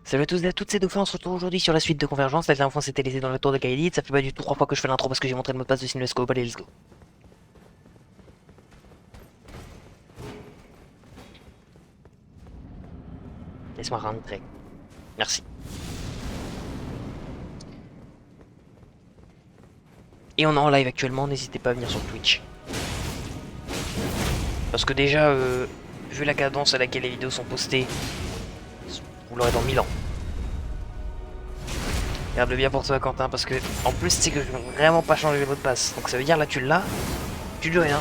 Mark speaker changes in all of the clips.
Speaker 1: Salut à tous et à toutes, c'est Dauphin, on se retrouve aujourd'hui sur la suite de Convergence. La dernière fois on s'était laissé dans la tour de Kaelid, ça fait pas du tout 3 fois que je fais l'intro parce que j'ai montré le mot de passe de Simulescope, allez let's go. Laisse-moi rentrer. Merci. Et on est en live actuellement, n'hésitez pas à venir sur Twitch. Parce que déjà, vu la cadence à laquelle les vidéos sont postées, vous l'aurez dans 1000 ans. Regarde-le bien pour toi Quentin, parce que en plus c'est que je vais vraiment pas changer le mot de passe. Donc ça veut dire là tu l'as, tu dis rien.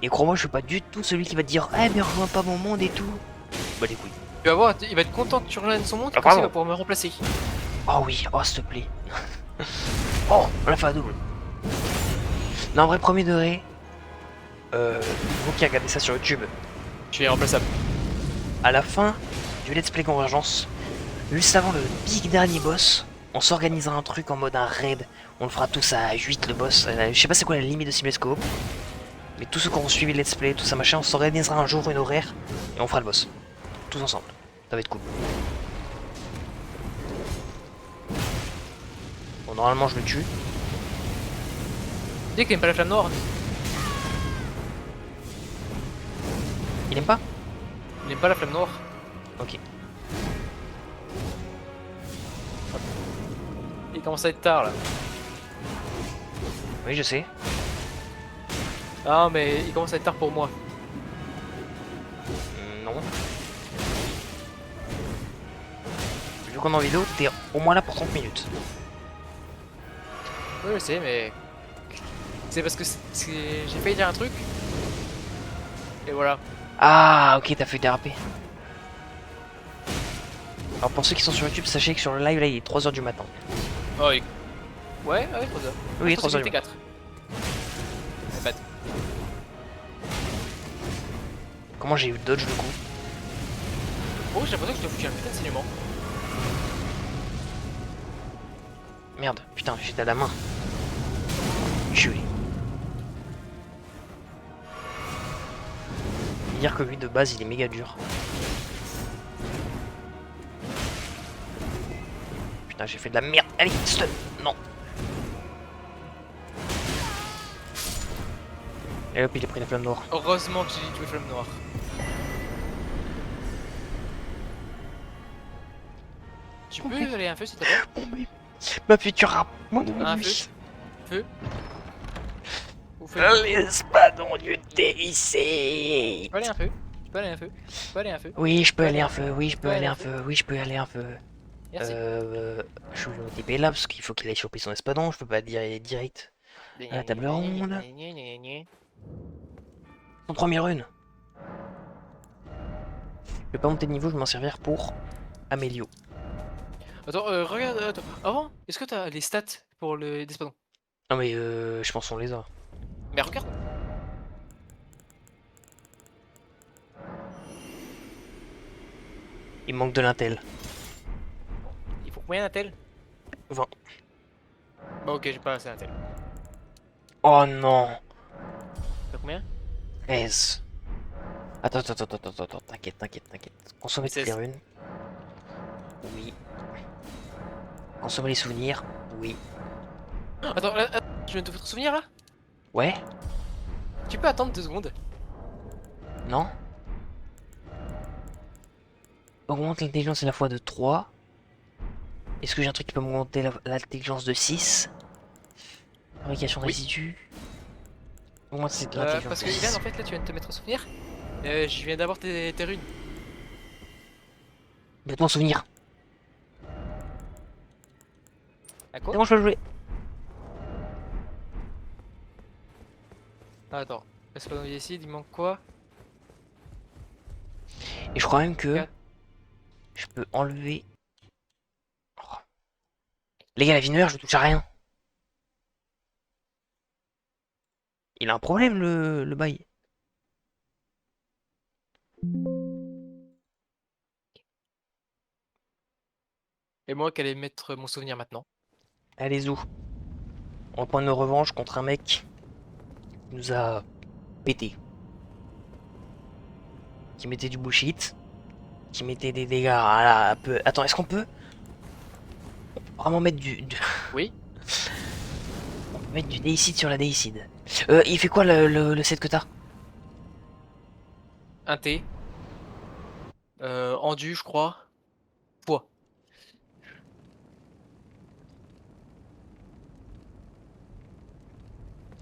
Speaker 1: Et crois-moi, je suis pas du tout celui qui va te dire eh mais rejoins pas mon monde et tout. Bah les couilles.
Speaker 2: Tu vas voir, il va être content que tu rejoignes son monde,
Speaker 1: Ah
Speaker 2: comme ça il
Speaker 1: pardon.
Speaker 2: va pouvoir me remplacer.
Speaker 1: Oh oui, oh s'il te plaît. Oh, on l'a fait à double. Non, en vrai, premier degré, vous qui regardez ça sur YouTube,
Speaker 2: Tu es remplaçable.
Speaker 1: à la fin du Let's Play Convergence, juste avant le big dernier boss, on s'organisera un truc en mode un raid. On le fera tous à 8 le boss. Je sais pas c'est quoi la limite de Simulescope, mais tous ceux qui auront suivi le Let's Play, tout ça machin, on s'organisera un jour, une horaire, et on fera le boss. Tous ensemble. Ça va être cool. Bon, normalement, je le tue.
Speaker 2: Tu sais qu'il aime pas la flamme noire.
Speaker 1: Il aime pas.
Speaker 2: Il aime pas la flamme noire.
Speaker 1: Ok.
Speaker 2: Il commence à être tard là.
Speaker 1: Oui, je sais.
Speaker 2: Ah mais il commence à être tard pour moi.
Speaker 1: Non. Vu qu'on est en vidéo, t'es au moins là pour 30 minutes.
Speaker 2: Oui je sais mais... C'est parce que j'ai failli dire un truc. Et voilà.
Speaker 1: Ah, ok, t'as fait déraper. Alors pour ceux qui sont sur YouTube, sachez que sur le live, là, il est 3h du matin.
Speaker 2: Oh oui. Ouais, 3h.
Speaker 1: Oui, 3h du
Speaker 2: T4.
Speaker 1: matin.
Speaker 2: Bête.
Speaker 1: Comment j'ai eu dodge du coup?
Speaker 2: Oh j'ai l'impression que je te foutu un putain de saignement.
Speaker 1: Merde, putain, j'étais à la main. Culé. Dire que lui de base, il est méga dur. Putain, j'ai fait de la merde. Allez, stun. Non. Et hop, il a pris la flamme noire.
Speaker 2: Heureusement que j'ai tué flamme noire. Tu peux aller un feu s'il te plaît?
Speaker 1: Oh, mais... Ma future rap. Mon
Speaker 2: Un
Speaker 1: ennemi.
Speaker 2: feu. Feu. Ou feu.
Speaker 1: L'espadon du dévissé.
Speaker 2: Tu peux aller un feu. Tu peux aller un feu. Tu peux aller un feu.
Speaker 1: Oui, je peux
Speaker 2: peux
Speaker 1: aller
Speaker 2: aller
Speaker 1: un
Speaker 2: un feu.
Speaker 1: feu. Oui, je
Speaker 2: Tu
Speaker 1: peux
Speaker 2: peux
Speaker 1: aller
Speaker 2: aller
Speaker 1: un
Speaker 2: un feu.
Speaker 1: feu. Oui, je peux aller un feu.
Speaker 2: Merci.
Speaker 1: Je suis au TP là parce qu'il faut qu'il aille choper son espadon. Je peux pas dire direct à la table ronde. Son première rune. Je vais pas monter de niveau, je vais m'en servir pour Amélio.
Speaker 2: Attends, regarde, attends. Avant, est-ce que t'as les stats pour le Despadon?
Speaker 1: Non mais je pense qu'on les a.
Speaker 2: Mais regarde.
Speaker 1: Il manque de l'intel.
Speaker 2: Il faut combien d'intel?
Speaker 1: 20.
Speaker 2: Bah ok, j'ai pas assez d'intel.
Speaker 1: Oh non.
Speaker 2: T'as combien?
Speaker 1: 13. Attends, t'inquiète. Consommer toutes les
Speaker 2: 16.
Speaker 1: runes. Oui. Consommer les souvenirs. Oui.
Speaker 2: Attends, attends, je viens de te faire souvenir là?
Speaker 1: Ouais.
Speaker 2: Tu peux attendre 2 secondes?
Speaker 1: Non. Augmente l'intelligence à la fois de 3. Est-ce que j'ai un truc qui peut m'augmenter l'intelligence de 6? Fabrication de
Speaker 2: Oui.
Speaker 1: résidus. Augmente l'intelligence
Speaker 2: Parce
Speaker 1: de
Speaker 2: que Ilan,
Speaker 1: 6.
Speaker 2: en fait, là, tu viens de te mettre souvenir. Je viens d'avoir tes runes.
Speaker 1: Mets-toi en souvenir.
Speaker 2: À
Speaker 1: C'est
Speaker 2: quoi?
Speaker 1: bon, je peux jouer.
Speaker 2: Ah, attends. Despadon ici, il manque quoi?
Speaker 1: Et je crois même que
Speaker 2: 4.
Speaker 1: je peux enlever. Oh. Les gars, la vie je touche à rien. Il a un problème le bail.
Speaker 2: Et moi qui allais mettre mon souvenir maintenant.
Speaker 1: Allez, zou. On va prendre une revanche contre un mec qui nous a pété. qui mettait du bullshit, qui mettait des dégâts là, un peu. Attends, est-ce qu'on peut vraiment mettre
Speaker 2: Oui.
Speaker 1: on peut mettre du déicide sur la déicide. Il fait quoi le set que t'as?
Speaker 2: Un T. Endu, je crois. Poids.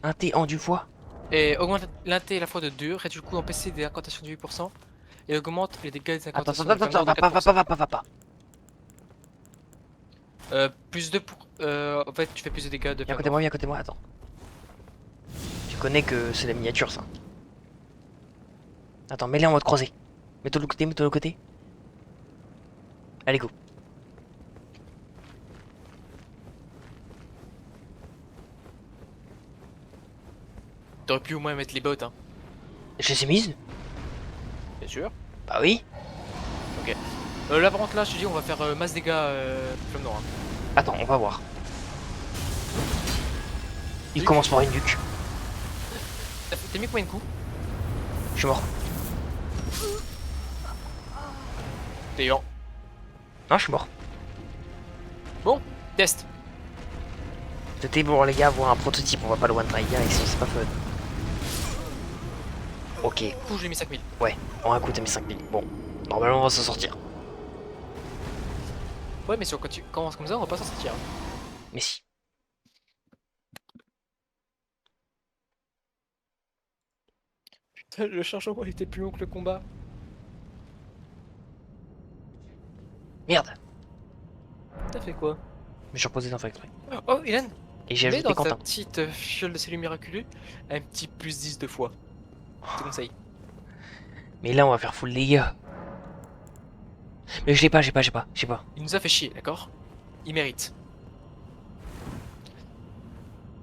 Speaker 1: Un T en du foie?
Speaker 2: Et augmente l'inté et la fois de 2, réduit le coût en PC des incantations de 8%, et augmente les dégâts des
Speaker 1: Attends,
Speaker 2: incantations
Speaker 1: attends,
Speaker 2: de
Speaker 1: attends, attends,
Speaker 2: Flamethrower de
Speaker 1: va pas.
Speaker 2: 4%. Plus 2 pour... en fait, tu fais plus de dégâts de Flamethrower.
Speaker 1: Viens à côté de moi, attends. Tu connais que c'est la miniature ça. Attends, mets-les en mode croisé. Mets-toi de l'autre côté, mets-toi de l'autre côté. Allez, go.
Speaker 2: T'aurais pu au moins mettre les bottes, hein.
Speaker 1: Je les ai mises?
Speaker 2: Bien sûr.
Speaker 1: Bah oui.
Speaker 2: Ok. Là, par contre, là, je te dis, on va faire masse dégâts Flamme Noire.
Speaker 1: Attends, on va voir. Il
Speaker 2: Duc.
Speaker 1: commence par une duc.
Speaker 2: T'as mis combien de coups?
Speaker 1: Je suis mort.
Speaker 2: Payant.
Speaker 1: Non, je suis mort.
Speaker 2: Bon, test.
Speaker 1: C'était bon les gars, voir un prototype, on va pas le one try direct, sinon c'est pas fun. Ok,
Speaker 2: Du coup, j'ai mis 5000.
Speaker 1: ouais, en un coup t'as mis 5000. Bon, normalement on va s'en sortir.
Speaker 2: Ouais, mais si on commence comme ça, on va pas s'en sortir.
Speaker 1: Mais si.
Speaker 2: Putain, le chargement était plus long que le combat.
Speaker 1: Merde,
Speaker 2: T'as fait quoi?
Speaker 1: je me suis reposé dans exprès.
Speaker 2: Oh, Ilan,
Speaker 1: Et j'ai
Speaker 2: mets
Speaker 1: ajouté
Speaker 2: dans ta
Speaker 1: Quentin.
Speaker 2: petite fiole de cellules miraculeux un petit plus 10 de fois. Je te conseille.
Speaker 1: Mais là on va faire full dégâts. Mais je l'ai pas, j'ai pas.
Speaker 2: Il nous a fait chier, d'accord? Il mérite.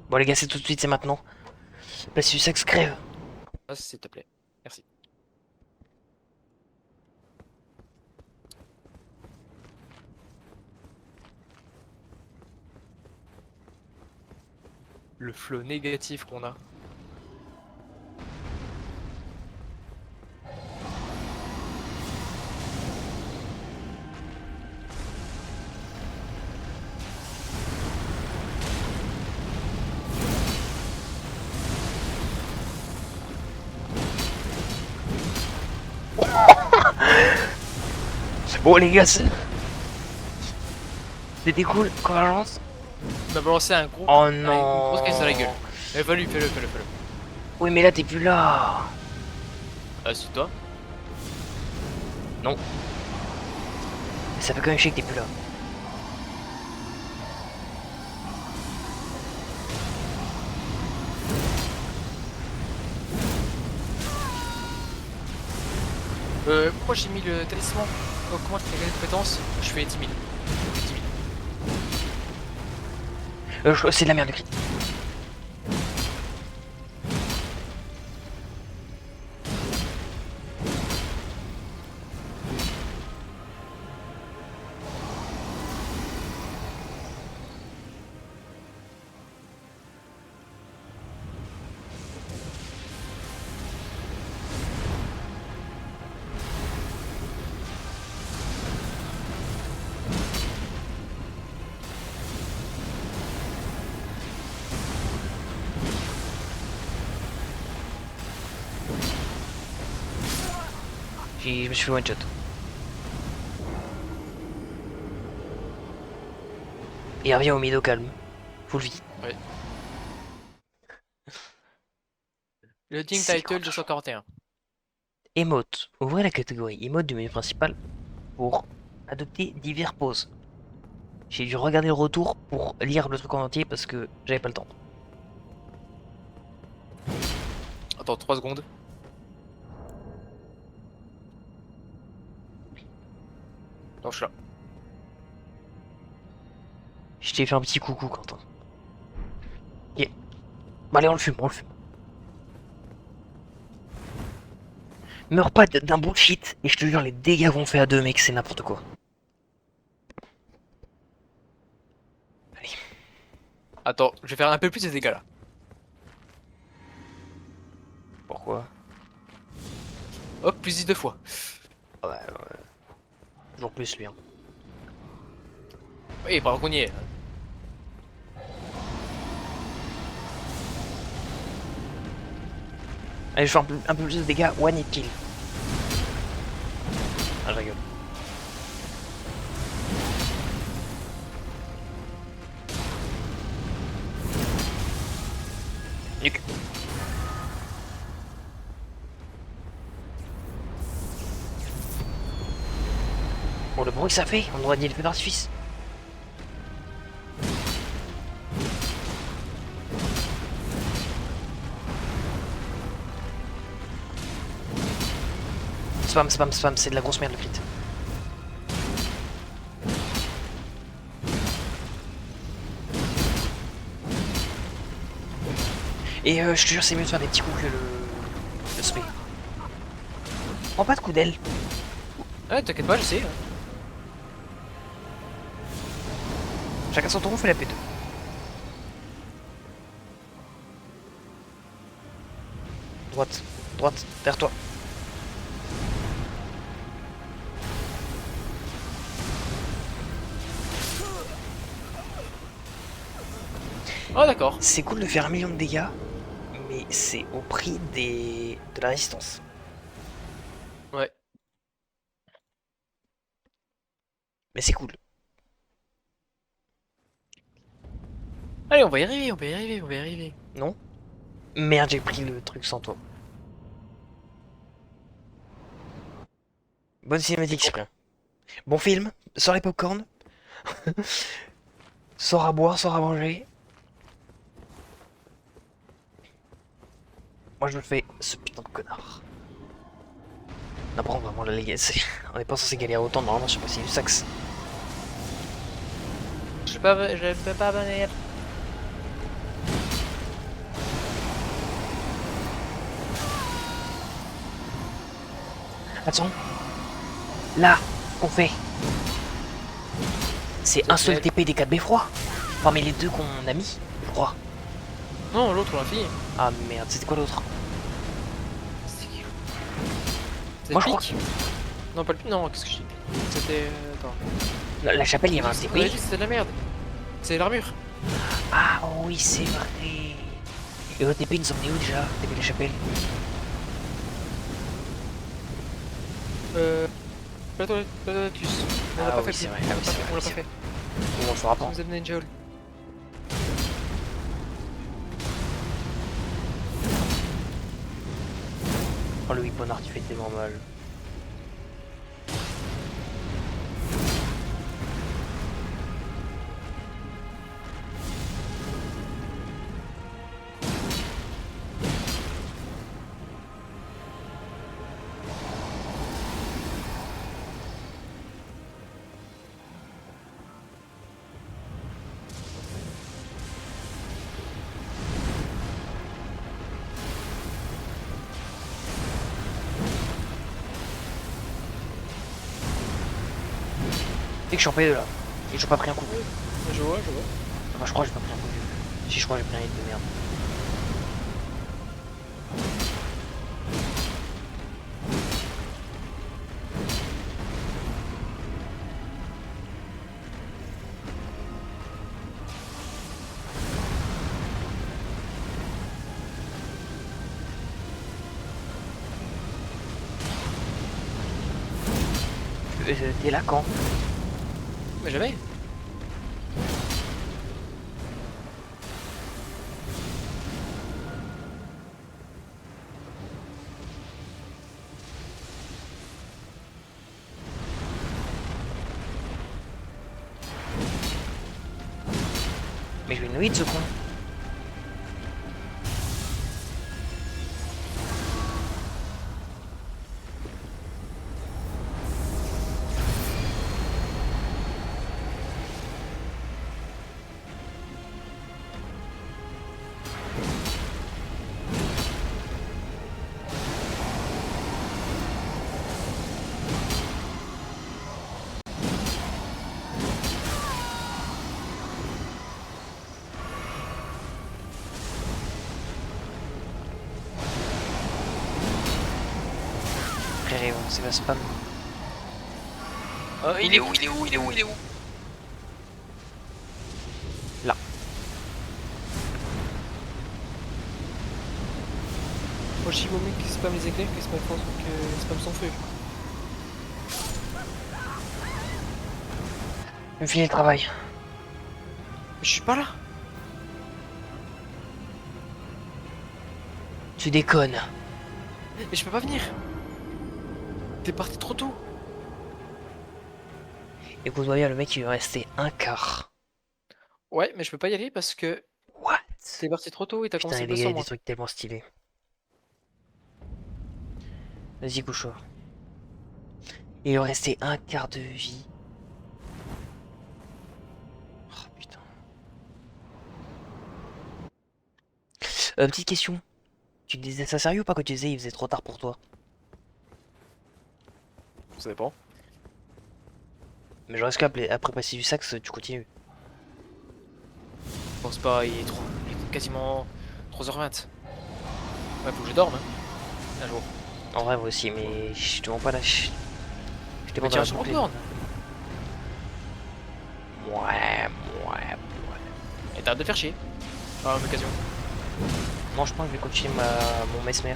Speaker 1: Bon les gars, c'est tout de suite, c'est maintenant. Parce que ça que se crève.
Speaker 2: Ah, s'il te plaît. Merci. Le flow négatif qu'on a.
Speaker 1: Bon les gars, c'était cool, convergence.
Speaker 2: Il m'a balancé un gros.
Speaker 1: Oh
Speaker 2: Une
Speaker 1: non.
Speaker 2: grosse caisse dans la gueule. Eh, fais-le, fais-le.
Speaker 1: Oui mais là t'es plus là.
Speaker 2: Ah, c'est toi?
Speaker 1: Non. Mais ça fait quand même chier que t'es plus là.
Speaker 2: Moi j'ai mis le talisman. Augmente les compétences. Je fais 10 000. 10 000.
Speaker 1: C'est de la merde le crit. Je me suis fait one shot. Et revient au mid au calme. Full vie.
Speaker 2: Ouais. Le Team
Speaker 1: C'est
Speaker 2: Title 241.
Speaker 1: Emote. Ouvrez la catégorie emote du menu principal pour adopter divers poses. J'ai dû regarder le retour pour lire le truc en entier parce que j'avais pas le temps.
Speaker 2: Attends, 3 secondes. Non, je suis là.
Speaker 1: Je t'ai fait un petit coucou, Quentin. Yeah. Bon, allez, on le fume, on le fume. Meurs pas d'un bullshit et je te jure, les dégâts qu'on fait à deux, mec, c'est n'importe quoi. Allez.
Speaker 2: Attends, je vais faire un peu plus de dégâts là.
Speaker 1: Pourquoi?
Speaker 2: Hop, plus 10 deux fois.
Speaker 1: Ouais, ouais. Toujours plus lui. Hein.
Speaker 2: Oui, pendant qu'on y est.
Speaker 1: Allez, je fais un peu plus de dégâts. One hit kill. Ah, je rigole. Nuke. Bon, le bruit que ça fait, on aurait dit le feu d'artifice. Spam, spam, spam, c'est de la grosse merde le crit. Et je te jure, c'est mieux de faire des petits coups que le spé. Prends pas de coup d'aile.
Speaker 2: Ouais, t'inquiète pas, je sais.
Speaker 1: Chacun son tour, on fait la P2. Droite, droite, derrière toi.
Speaker 2: Oh, d'accord.
Speaker 1: C'est cool de faire 1 million de dégâts, mais c'est au prix de la résistance.
Speaker 2: Ouais.
Speaker 1: Mais c'est cool.
Speaker 2: Allez, on va y arriver, on va y arriver, on va y arriver.
Speaker 1: Non? Merde, j'ai pris le truc sans toi. Bonne cinématique, Cyprien. Bon film, sors les popcorn, sors à boire, sors à manger. Moi je me fais ce putain de connard. Non, par contre, vraiment, on est pas censé galérer autant, normalement, je sais pas si c'est du sax.
Speaker 2: Je peux pas venir.
Speaker 1: Attends. Là, qu'on fait. C'est un seul TP des 4 beffrois. Parmi les deux qu'on a mis, je crois.
Speaker 2: Non, l'autre, on l'a fini.
Speaker 1: Ah merde, c'était quoi l'autre?
Speaker 2: C'est qui?
Speaker 1: Moi, je
Speaker 2: le
Speaker 1: crois
Speaker 2: pic. Non, pas le pic, non, qu'est-ce que je dis? C'était. Attends.
Speaker 1: La chapelle, il y avait un
Speaker 2: On a
Speaker 1: TP.
Speaker 2: dit que c'était de la merde. C'est l'armure.
Speaker 1: Ah oui, c'est vrai. Et le TP, il nous emmenait où déjà? TP de la chapelle.
Speaker 2: Platus. On l'a
Speaker 1: Ah
Speaker 2: pas
Speaker 1: oui,
Speaker 2: fait.
Speaker 1: c'est vrai, ah oui, c'est vrai,
Speaker 2: On l'a
Speaker 1: c'est
Speaker 2: pas fait.
Speaker 1: Bon, on le fera
Speaker 2: On
Speaker 1: pas.
Speaker 2: nous a donné une geole.
Speaker 1: Oh, le Hipponard qui fait tellement mal. Et que je suis en P2 là. Et j'ai pas pris un coup.
Speaker 2: Je vois, je vois.
Speaker 1: Enfin, je crois que j'ai pas pris un coup. Si, je crois que j'ai pris un hit de merde. T'es là quand?
Speaker 2: Mais jamais.
Speaker 1: Mais je vais une hit ce con. Et bon, c'est la spam. Oh, il est où? Il est où? Il est où? Il est où? Là.
Speaker 2: Moi je suis au mec qui spam les éclairs, qui spam son feu.
Speaker 1: Je me filer le travail.
Speaker 2: Je suis pas là.
Speaker 1: Tu déconnes.
Speaker 2: Et je peux pas venir. T'es parti trop tôt.
Speaker 1: Écoute-moi bien, le mec il lui restait un quart.
Speaker 2: Ouais, mais je peux pas y aller parce que
Speaker 1: What?
Speaker 2: t'es parti trop tôt et t'as
Speaker 1: Putain,
Speaker 2: commencé
Speaker 1: il
Speaker 2: le boss sans
Speaker 1: y a des
Speaker 2: moi.
Speaker 1: trucs tellement stylés. Vas-y, couche-toi. Il lui restait un quart de vie. Oh putain. Petite question. Tu disais ça sérieux ou pas quand tu disais il faisait trop tard pour toi?
Speaker 2: Ça dépend.
Speaker 1: Mais genre, est-ce qu'après passer du sax, tu continues?
Speaker 2: Je pense pas, il est quasiment 3h20. Ouais, faut que je dorme, hein, un jour.
Speaker 1: En vrai, moi aussi, mais je te mens pas là. Je te
Speaker 2: Mais
Speaker 1: mens dans
Speaker 2: tiens,
Speaker 1: la
Speaker 2: je
Speaker 1: boucle.
Speaker 2: retourne.
Speaker 1: Ouais.
Speaker 2: Et t'arrêtes de faire chier. Par l'occasion.
Speaker 1: Non, je pense que je vais continuer mon mesmer.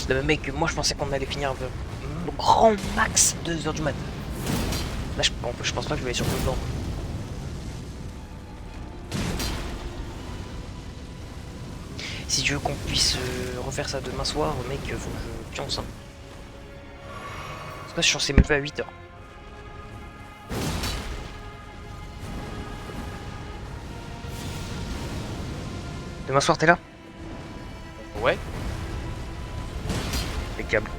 Speaker 1: Le mec, moi je pensais qu'on allait finir le grand max 2 heures du mat. Là, je pense pas que je vais aller sur le plan. Si tu veux qu'on puisse refaire ça demain soir, mec, faut que je pionce. Hein. Parce que je suis censé me lever à 8 heures. Demain soir, t'es là?
Speaker 2: Ouais.
Speaker 1: Impeccable.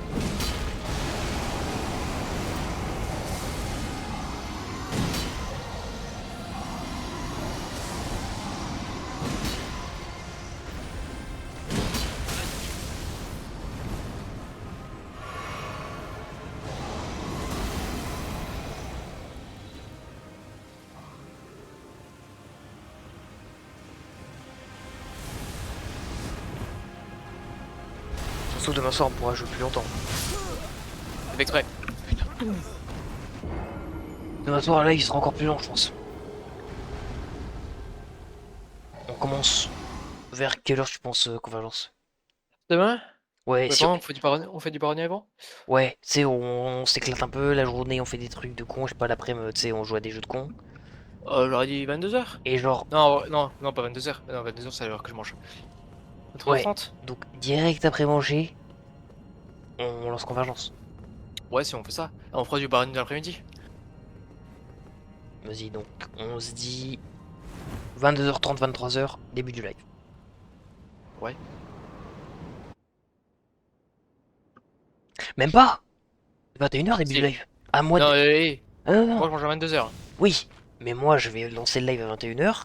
Speaker 1: Surtout demain soir, on pourra jouer plus longtemps.
Speaker 2: Fait exprès.
Speaker 1: Demain soir, là, il sera encore plus long, je pense. On commence vers quelle heure tu penses, Convergence?
Speaker 2: Demain?
Speaker 1: Ouais,
Speaker 2: Ouais,
Speaker 1: si,
Speaker 2: bon, on fait du baronnier avant?
Speaker 1: ouais, tu sais, on s'éclate un peu, la journée, on fait des trucs de con, je sais pas, l'après-midi, tu sais, on joue à des jeux de con.
Speaker 2: J'aurais dit 22h.
Speaker 1: Et genre,
Speaker 2: Non, non, pas 22h. Non, 22h, c'est l'heure que je mange.
Speaker 1: ouais,
Speaker 2: 23h30?
Speaker 1: donc direct après manger, on lance Convergence.
Speaker 2: Ouais, si on fait ça. On fera du baronnier dans l'après-midi.
Speaker 1: Vas-y, donc, on se dit 22h30, 23h, début du live.
Speaker 2: Ouais.
Speaker 1: Même pas! 21h, début du
Speaker 2: Si.
Speaker 1: live. Ah, moi,
Speaker 2: Non, hé,
Speaker 1: ah, non,
Speaker 2: moi
Speaker 1: non,
Speaker 2: je mange à 22h.
Speaker 1: oui, mais moi, je vais lancer le live à 21h,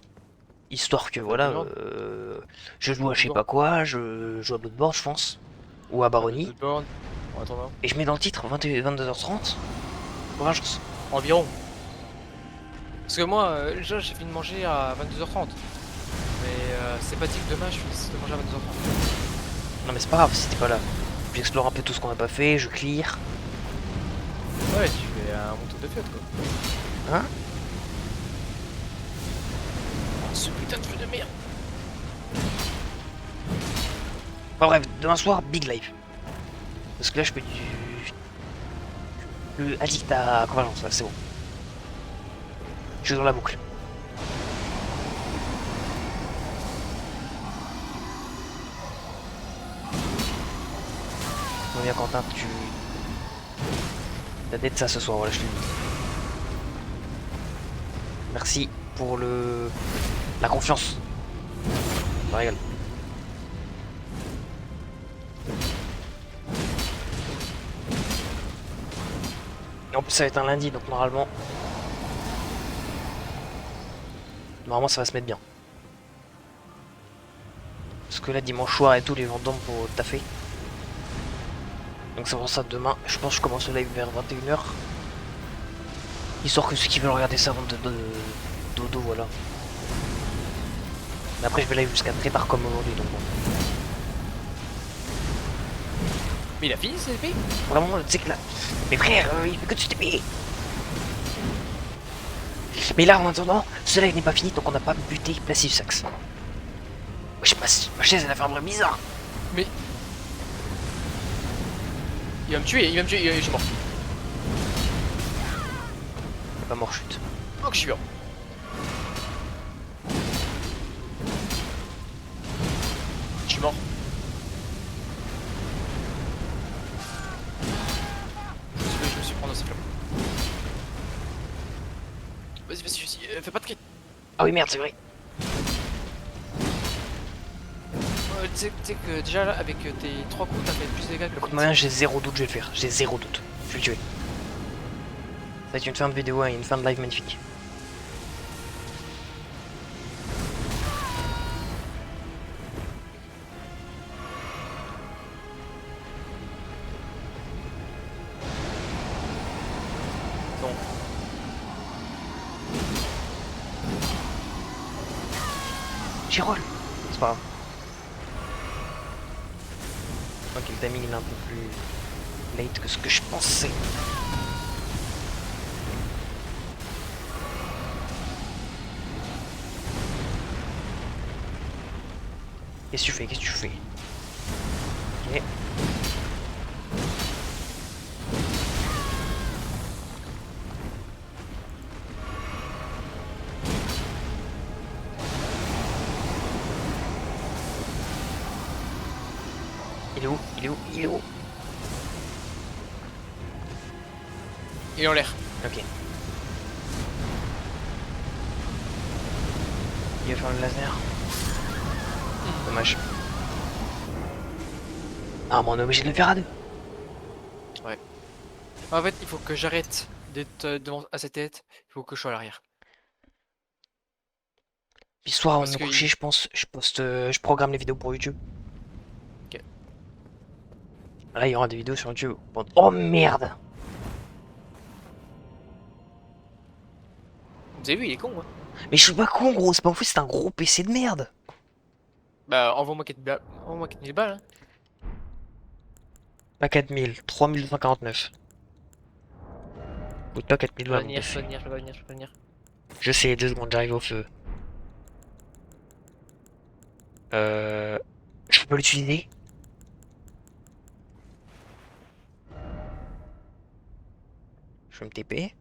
Speaker 1: histoire que,
Speaker 2: Bah, fais
Speaker 1: voilà,
Speaker 2: une demande.
Speaker 1: je joue à je sais
Speaker 2: Bloodborne.
Speaker 1: pas quoi, je joue à Bloodborne, je pense, ou à
Speaker 2: Ah, bah,
Speaker 1: Baronnie,
Speaker 2: Bloodborne. En attendant.
Speaker 1: et je mets dans le titre 22h30, Convergence.
Speaker 2: Environ. Parce que moi, déjà, j'ai fini de manger à 22h30. Mais c'est pas dit que demain je finisse de manger à 22h30.
Speaker 1: Non mais c'est pas grave si t'es pas là. J'explore un peu tout ce qu'on a pas fait, je clear.
Speaker 2: Ouais, tu fais un montant de fête quoi.
Speaker 1: Hein?
Speaker 2: Oh, ce putain de feu de merde.
Speaker 1: Enfin bref, demain soir, big live. Parce que là je peux du... Le addict à Convergence, là, c'est bon. Je suis dans la boucle. Bon bien Quentin, tu... T'as d'être ça ce soir, voilà je te le dis. Merci pour le... La confiance. Ça me régale. Et en plus ça va être un lundi, donc normalement... Normalement ça va se mettre bien. Parce que là dimanche soir et tout les gens dorment pour taffer. Donc c'est pour ça demain je pense que je commence le live vers 21 h. Histoire que ceux qui veulent regarder ça avant de dodo voilà. Mais après je vais live jusqu'à très tard comme aujourd'hui donc bon.
Speaker 2: Mais il a fini ses épées?
Speaker 1: Vraiment tu sais que là. Mais frère il fait que tu t'es. Mais là en attendant ce live n'est pas fini donc on n'a pas buté Passif Sax. Je sais pas si ma chaise elle a fait un bruit bizarre.
Speaker 2: Mais... Il va me tuer, je suis mort.
Speaker 1: Pas mort chute.
Speaker 2: Oh que je suis mort. Je suis mort. Je me suis prendre dans ces flammes. Vas-y, fais pas de crit.
Speaker 1: Ah oui merde c'est vrai.
Speaker 2: Tu sais que déjà là, avec tes 3 coups, t'as fait plus de dégâts que le
Speaker 1: Écoute moyen j'ai zéro doute je vais le faire. J'ai zéro doute. Je vais le tuer. Ça va être une fin de vidéo et une fin de live magnifique.
Speaker 2: Bon.
Speaker 1: J'y roll. C'est pas grave. Ok le timing il est un peu plus late que ce que je pensais. Qu'est-ce que tu fais? Qu'est-ce que tu fais? Ok. Il est où? Il est où? Il est où?
Speaker 2: Il est en l'air.
Speaker 1: Ok. Il va faire le laser. Dommage. Ah mais on est obligé de le faire à deux.
Speaker 2: Ouais. En fait, il faut que j'arrête d'être devant à sa tête. Il faut que je sois à l'arrière.
Speaker 1: Puis ce soir avant de
Speaker 2: Parce
Speaker 1: me
Speaker 2: que
Speaker 1: coucher je pense, je poste, je programme les vidéos pour YouTube.
Speaker 2: Ok.
Speaker 1: Là il y aura des vidéos sur YouTube. Oh merde!
Speaker 2: Vous avez vu, il est con, hein.
Speaker 1: Mais je suis pas con gros, c'est pas fou, c'est un gros PC de merde!
Speaker 2: Bah, envoie-moi 4 balles. Envoie-moi 4000 balles, hein.
Speaker 1: Pas 4000, 3249. Ou pas 4000
Speaker 2: Je peux
Speaker 1: balles
Speaker 2: pas
Speaker 1: mon
Speaker 2: venir, je peux
Speaker 1: PC.
Speaker 2: pas venir, je peux pas venir, je peux pas venir.
Speaker 1: Je sais, 2 secondes, j'arrive au feu. Je peux l'utiliser? Je vais me TP.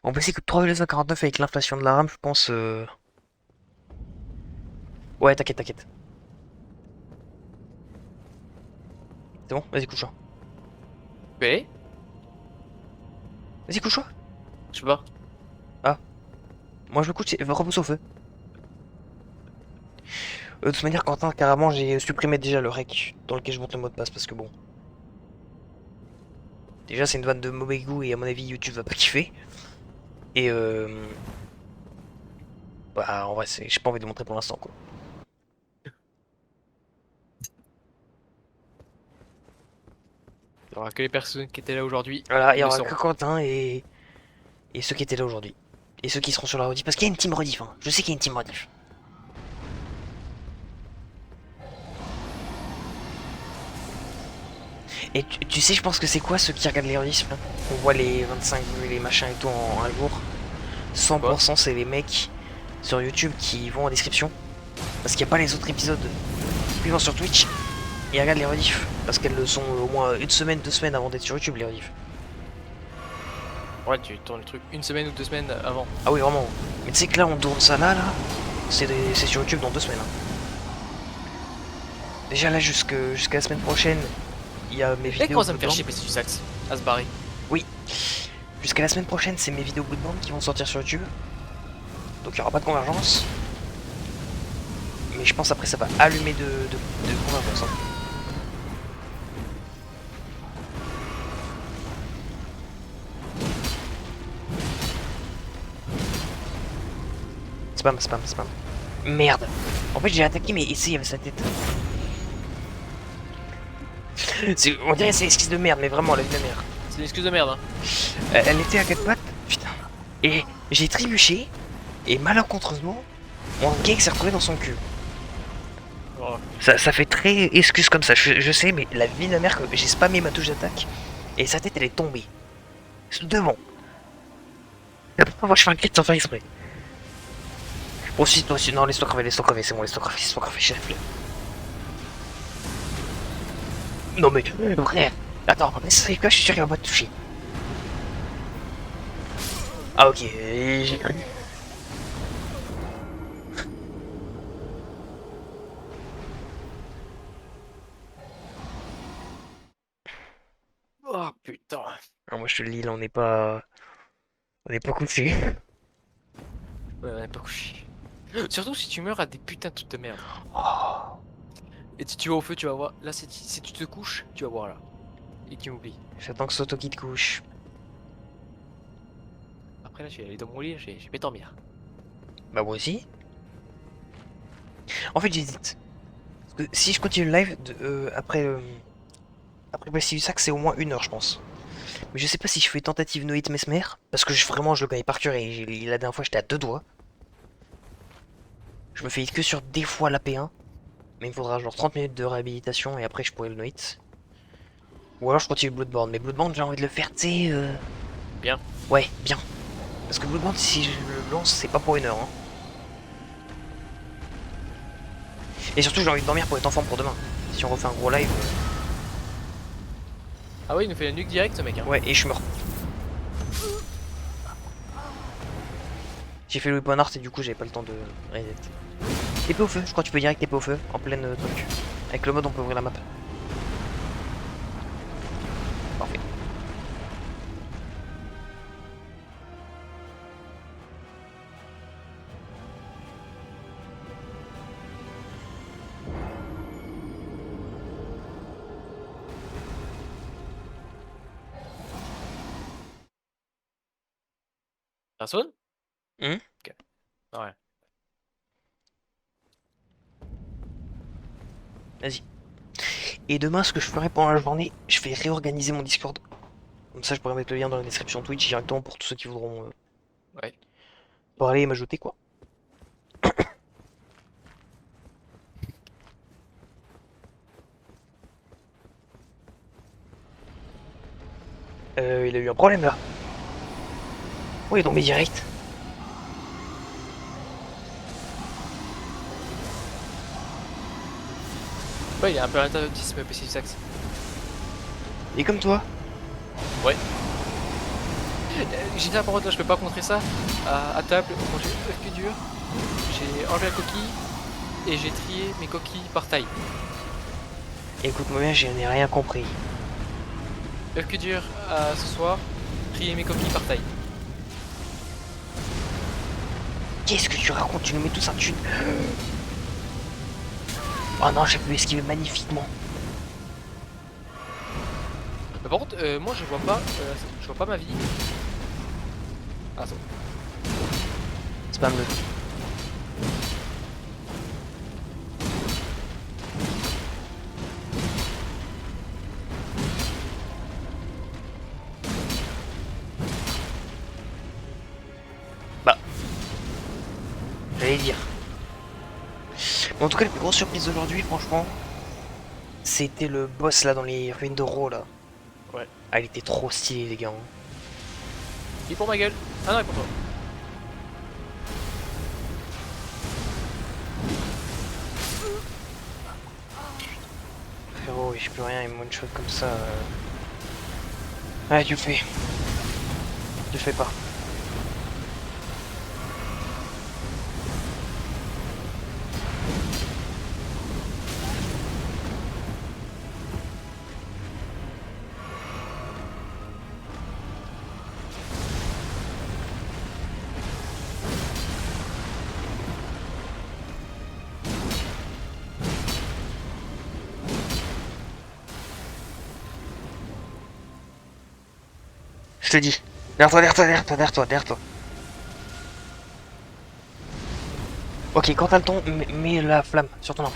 Speaker 1: Mon PC coûte 3249 avec l'inflation de la RAM, je pense. Ouais, t'inquiète, t'inquiète. C'est bon? Vas-y, couche-toi.
Speaker 2: Tu peux aller?
Speaker 1: Vas-y, couche-toi.
Speaker 2: Je sais pas.
Speaker 1: Moi, je me couche, repousse au feu. De toute manière, Quentin, carrément, j'ai supprimé déjà le rec dans lequel je monte le mot de passe parce que bon. Déjà, c'est une vanne de mauvais goût et à mon avis, YouTube va pas kiffer. Et bah, en vrai, j'ai pas envie de montrer pour l'instant quoi.
Speaker 2: Il y aura que les personnes qui étaient là aujourd'hui.
Speaker 1: Voilà, il y
Speaker 2: Le
Speaker 1: aura
Speaker 2: sauront.
Speaker 1: que Quentin et ceux qui étaient là aujourd'hui. Et ceux qui seront sur la rediff. Parce qu'il y a une team rediff, hein. Je sais qu'il y a une team rediff. Et tu sais, je pense que c'est quoi ceux qui regardent les rediffs là? On voit les 25 vues, les machins et tout en un jour. 100% c'est les mecs sur YouTube qui vont en description. Parce qu'il n'y a pas les autres épisodes. Puis ils vont sur Twitch et ils regardent les rediffs. Parce qu'elles le sont au moins une semaine, 2 semaines avant d'être sur YouTube les rediffs.
Speaker 2: Ouais, tu tournes le truc 1 semaine ou 2 semaines avant.
Speaker 1: Ah oui, vraiment. Mais tu sais que là, on tourne ça là. C'est sur YouTube dans 2 semaines. Hein. Déjà là, jusqu'à la semaine prochaine, il y a mes
Speaker 2: Et
Speaker 1: vidéos.
Speaker 2: comment ça me faire
Speaker 1: Bloodborne.
Speaker 2: chier, PC du Sax à se barrer.
Speaker 1: Oui. Jusqu'à la semaine prochaine, c'est mes vidéos Bloodborne qui vont sortir sur YouTube. Donc il n'y aura pas de convergence. Mais je pense après ça va allumer de convergence. Hein. Spam, spam, spam. Merde. En fait, j'ai attaqué, mais ici, il y avait sa tête. On dirait que c'est excuse de merde, mais vraiment, la vie de merde.
Speaker 2: C'est une excuse de merde, hein.
Speaker 1: Elle était à 4 pattes, putain. Et j'ai trébuché, et malencontreusement, mon cake s'est retrouvé dans son cul.
Speaker 2: Oh.
Speaker 1: Ça fait très excuse comme ça, je sais, mais la vie de la mère, j'ai spammé ma touche d'attaque, et sa tête, elle est tombée. Devant. La première fois, je fais un crit sans faire exprès. Bon, si, toi aussi, non, laisse-toi crever, c'est bon, laisse-toi crever, j'ai la flemme. Non, mais, frère, attends, laisse avec toi, je suis sûr qu'il va pas te toucher. Ah, ok, j'ai cru.
Speaker 2: Oh putain.
Speaker 1: Alors, moi, je te le dis, là, on n'est pas. On n'est pas couché.
Speaker 2: Ouais, on est pas couché. Surtout si tu meurs à des putains de trucs de merde.
Speaker 1: Oh,
Speaker 2: Et si tu vas au feu, tu vas voir. Là, si tu te couches, tu vas voir là. Et tu m'oublies.
Speaker 1: j'attends que ce soit toi qui te couche.
Speaker 2: Après, là, je vais aller dans mon lit, je vais dormir.
Speaker 1: Bah, moi aussi. En fait, j'hésite. Parce que si je continue le live, après Blessé du Sac, c'est au moins 1 heure, je pense. Mais je sais pas si je fais tentative no hit Mesmer, parce que vraiment, je le connais par cœur et la dernière fois, j'étais à 2 doigts. Je me fais hit que sur des fois la P1. Mais il me faudra genre 30 minutes de réhabilitation et après, je pourrai le no hit. Ou alors, je continue Bloodborne. Mais Bloodborne, j'ai envie de le faire, tu sais.
Speaker 2: Bien.
Speaker 1: Ouais, bien. Parce que Bloodborne, si je le lance, c'est pas pour 1 heure. Hein. Et surtout, j'ai envie de dormir pour être en forme pour demain. Si on refait un gros live.
Speaker 2: Ah oui, il nous fait la nuque direct, ce mec. Hein.
Speaker 1: Ouais, et je meurs. J'ai fait le weapon art et du coup, j'avais pas le temps de reset. TP au feu, je crois que tu peux direct TP au feu, en pleine truc. Avec le mode, on peut ouvrir la map. Parfait.
Speaker 2: Personne.
Speaker 1: Hum.
Speaker 2: Ok. Ouais.
Speaker 1: Vas-y. Et demain, ce que je ferai pendant la journée, je vais réorganiser mon Discord. Comme ça, je pourrais mettre le lien dans la description Twitch directement pour tous ceux qui voudront
Speaker 2: Ouais.
Speaker 1: parler et m'ajouter quoi. Il a eu un problème là. Oui, dans mes directs.
Speaker 2: Ouais, il y a un peu l'interautisme PC Sax.
Speaker 1: Et comme toi.
Speaker 2: Ouais. J'ai dit par contre, je peux pas contrer ça. À table, quand j'ai œuf que dur, j'ai enlevé la coquille et j'ai trié mes coquilles par taille.
Speaker 1: Écoute-moi bien, je n'ai rien compris.
Speaker 2: œuf que dur ce soir, trier mes coquilles par taille.
Speaker 1: Qu'est-ce que tu racontes? Tu nous mets tous un thune. Oh non, j'ai pu esquiver magnifiquement.
Speaker 2: Mais par contre, moi je vois pas ma vie. Ah, c'est bon.
Speaker 1: Spam-le. Bah. J'allais dire. Bon, en tout cas, la plus grosse surprise d'aujourd'hui, franchement, c'était le boss là dans les ruines de Ro là.
Speaker 2: Ouais.
Speaker 1: Ah, il était trop stylé, les gars. Hein.
Speaker 2: Il est pour ma gueule. Ah non, il est pour toi.
Speaker 1: Frérot, j'ai plus rien, il me one shot comme ça. Ouais, tu le fais. Tu le fais pas. Je te dis. Derrière toi, derrière toi, derrière toi, derrière toi, derrière toi. Ok, quand t'as le temps, mets la flamme sur ton arme.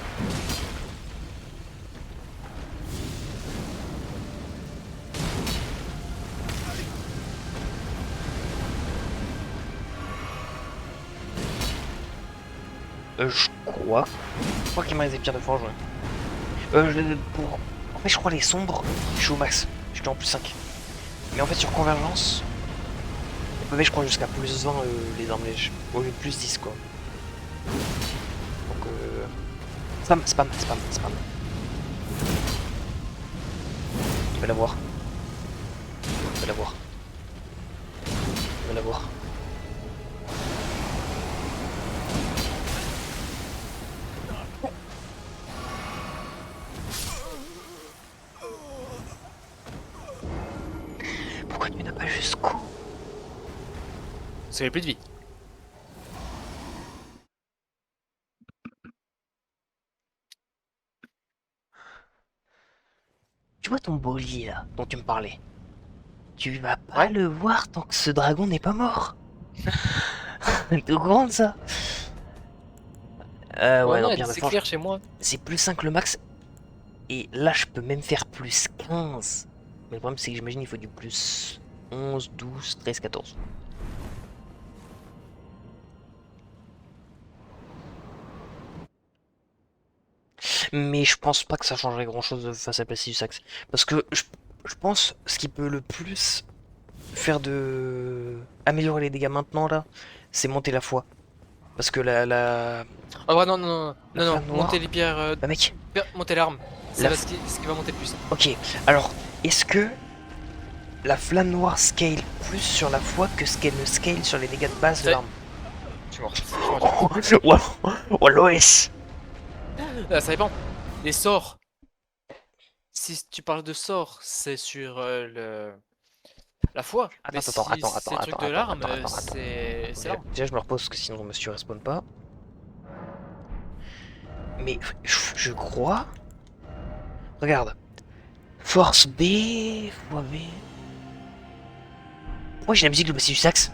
Speaker 1: Je crois. Je crois qu'il me reste des pierres de forge. Ouais. En fait, je crois les sombres, je suis au max. Je suis en plus 5. Mais en fait, sur convergence, on peut je crois jusqu'à plus 20 les armes lèges. Au lieu de plus 10 quoi. Donc spam, spam, spam, spam. Il va l'avoir. Il va l'avoir. Il va l'avoir. Pourquoi tu n'as pas jusqu'au...
Speaker 2: C'est les plus de vie.
Speaker 1: Tu vois ton beau lit là, dont tu me parlais. Tu vas pas
Speaker 2: Ouais.
Speaker 1: le voir tant que ce dragon n'est pas mort. T'es au courant de ça?
Speaker 2: Ouais,
Speaker 1: Ouais,
Speaker 2: non,
Speaker 1: non, pierre de
Speaker 2: c'est
Speaker 1: forge.
Speaker 2: clair chez moi.
Speaker 1: C'est plus 5 le max. Et là, je peux même faire plus 15. Mais le problème, c'est que j'imagine il faut du plus 11, 12, 13, 14. Mais je pense pas que ça changerait grand chose face à Placius Sax. Parce que je pense ce qui peut le plus faire de... améliorer les dégâts maintenant là, c'est monter la foi. Parce que
Speaker 2: Ah ouais, non, non, non,
Speaker 1: la
Speaker 2: non, non,
Speaker 1: flamme
Speaker 2: monter
Speaker 1: noire...
Speaker 2: les pierres,
Speaker 1: Bah mec,
Speaker 2: monter l'arme.
Speaker 1: la...
Speaker 2: Ce qui va monter le plus.
Speaker 1: Ok, alors, est-ce que la flamme noire scale plus sur la foi que ce qu'elle ne scale sur les dégâts de base de
Speaker 2: Ça-
Speaker 1: l'arme?
Speaker 2: Je suis mort. Je suis mort.
Speaker 1: Oh l'OS.
Speaker 2: Ah, ça dépend. Les sorts. Si tu parles de sorts, c'est sur la foi. Mais
Speaker 1: Attends,
Speaker 2: si
Speaker 1: attends,
Speaker 2: c'est
Speaker 1: attends,
Speaker 2: le truc
Speaker 1: attends,
Speaker 2: de
Speaker 1: attends,
Speaker 2: l'arme,
Speaker 1: attends, attends, attends.
Speaker 2: c'est l'arme.
Speaker 1: Déjà, je me repose parce que sinon monsieur respawn pas. Mais je crois... Regarde. Force B, fois B... Moi j'ai la musique de Bassy du Sax.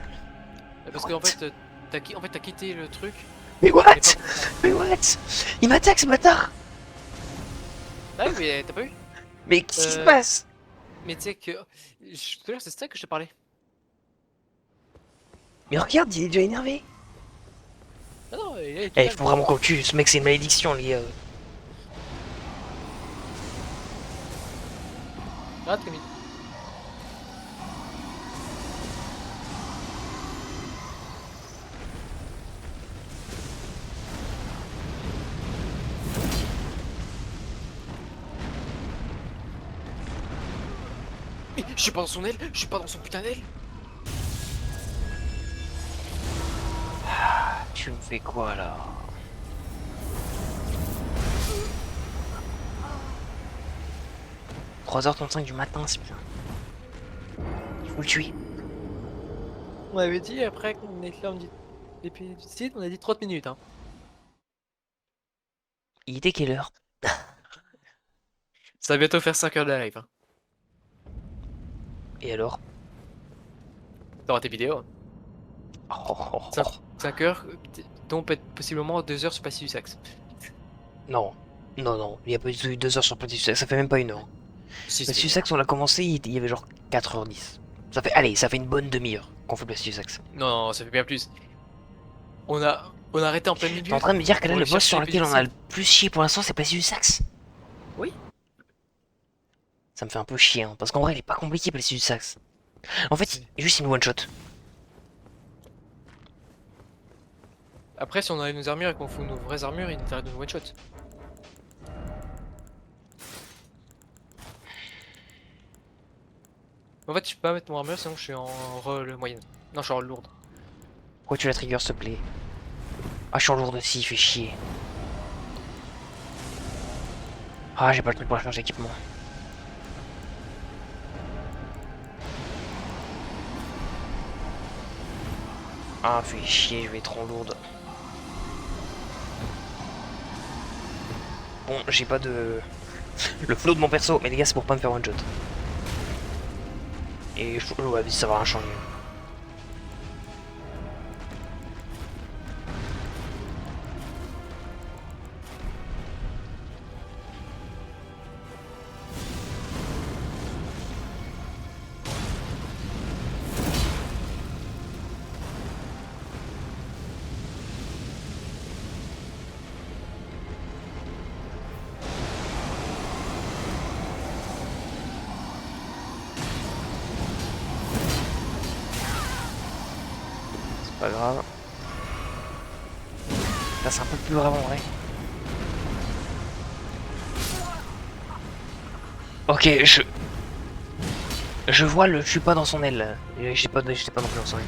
Speaker 2: Parce qu'en fait, t'as quitté le truc.
Speaker 1: Mais what?
Speaker 2: Mais pas-
Speaker 1: Mais what? Il m'attaque ce bâtard.
Speaker 2: Ah oui, mais t'as pas vu?
Speaker 1: Mais qu'est-ce qui se
Speaker 2: Euh,
Speaker 1: passe?
Speaker 2: Mais tu sais que. Tout à l'heure, c'est ça que je te parlais.
Speaker 1: Mais regarde, il est déjà énervé.
Speaker 2: Ah non, il est tout
Speaker 1: Eh, il
Speaker 2: calme.
Speaker 1: faut vraiment qu'on le tue. Ce mec c'est une malédiction lui.
Speaker 2: Arrête, Camille. Mais je suis pas dans son aile, je suis pas dans son putain d'aile.
Speaker 1: Tu me fais quoi là? « 3h35 du matin, c'est bien. Il faut le tuer.
Speaker 2: On avait dit après qu'on est là, on dit. Depuis du site, on a dit 30 minutes, hein.
Speaker 1: Il était quelle heure?
Speaker 2: Ça va bientôt faire 5 heures de live, hein.
Speaker 1: Et alors?
Speaker 2: T'auras tes vidéos, hein.
Speaker 1: Oh, oh, oh.
Speaker 2: 5 heures, dont possiblement 2 heures sur Passy du Saxe.
Speaker 1: Non, non, non, il n'y a pas du tout eu 2 heures sur Petit Sussex, ça fait même pas une heure.
Speaker 2: Si,
Speaker 1: Petit
Speaker 2: c'est
Speaker 1: Sussex, on l'a commencé, il y avait genre 4h10. Ça fait, allez, ça fait une bonne demi-heure qu'on fait Petit Sussex.
Speaker 2: Non, non, ça fait bien plus. On a arrêté en plein milieu.
Speaker 1: T'es en train de me dire que là,
Speaker 2: Pour
Speaker 1: le
Speaker 2: aller
Speaker 1: boss
Speaker 2: chercher
Speaker 1: sur
Speaker 2: les
Speaker 1: lequel on a le
Speaker 2: pesticides.
Speaker 1: plus chié pour l'instant, c'est Petit Sussex?
Speaker 2: Oui.
Speaker 1: Ça me fait un peu chier, hein, parce qu'en vrai, il est pas compliqué, Petit Sussex. En fait, juste une one-shot.
Speaker 2: Après, si on a nos armures et qu'on fout nos vraies armures, il t'arrête de nous one shot. En fait, je peux pas mettre mon armure sinon je suis en rôle moyenne. Non, je suis en lourde.
Speaker 1: Pourquoi tu la trigger, s'il te plaît? Ah, je suis en lourde aussi, il fait chier. Ah, j'ai pas le truc pour la charge d'équipement. Ah, fait chier, je vais être en lourde. Bon, j'ai pas de... le flow de mon perso, mais les gars, c'est pour pas me faire one shot. Et ouais, ça va rien changer. Pas grave. Là c'est un peu plus grave en vrai. Ok, je vois le... Je suis pas dans son aile. J'étais pas non plus dans son aile.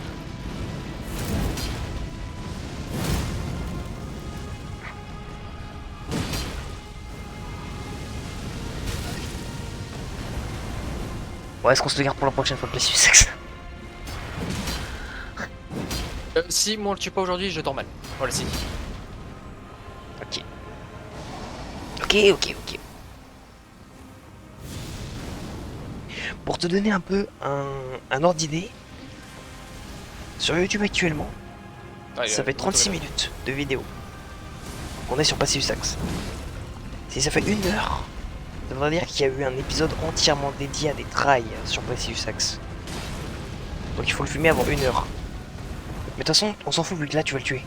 Speaker 1: Ouais, est-ce qu'on se le garde pour la prochaine fois, le Sussex?
Speaker 2: Si moi on le tue pas aujourd'hui, je dors mal. Voilà, c'est dit.
Speaker 1: Ok. Ok. Pour te donner un peu un ordre d'idée, sur YouTube actuellement,
Speaker 2: Ouais,
Speaker 1: ça fait 36 minutes de vidéo qu'on est sur Passif Axe. Si ça fait 1 heure, ça voudrait dire qu'il y a eu un épisode entièrement dédié à des trails sur Passif Axe. Donc il faut le filmer avant 1 heure. Mais de toute façon, on s'en fout vu que là tu vas le tuer.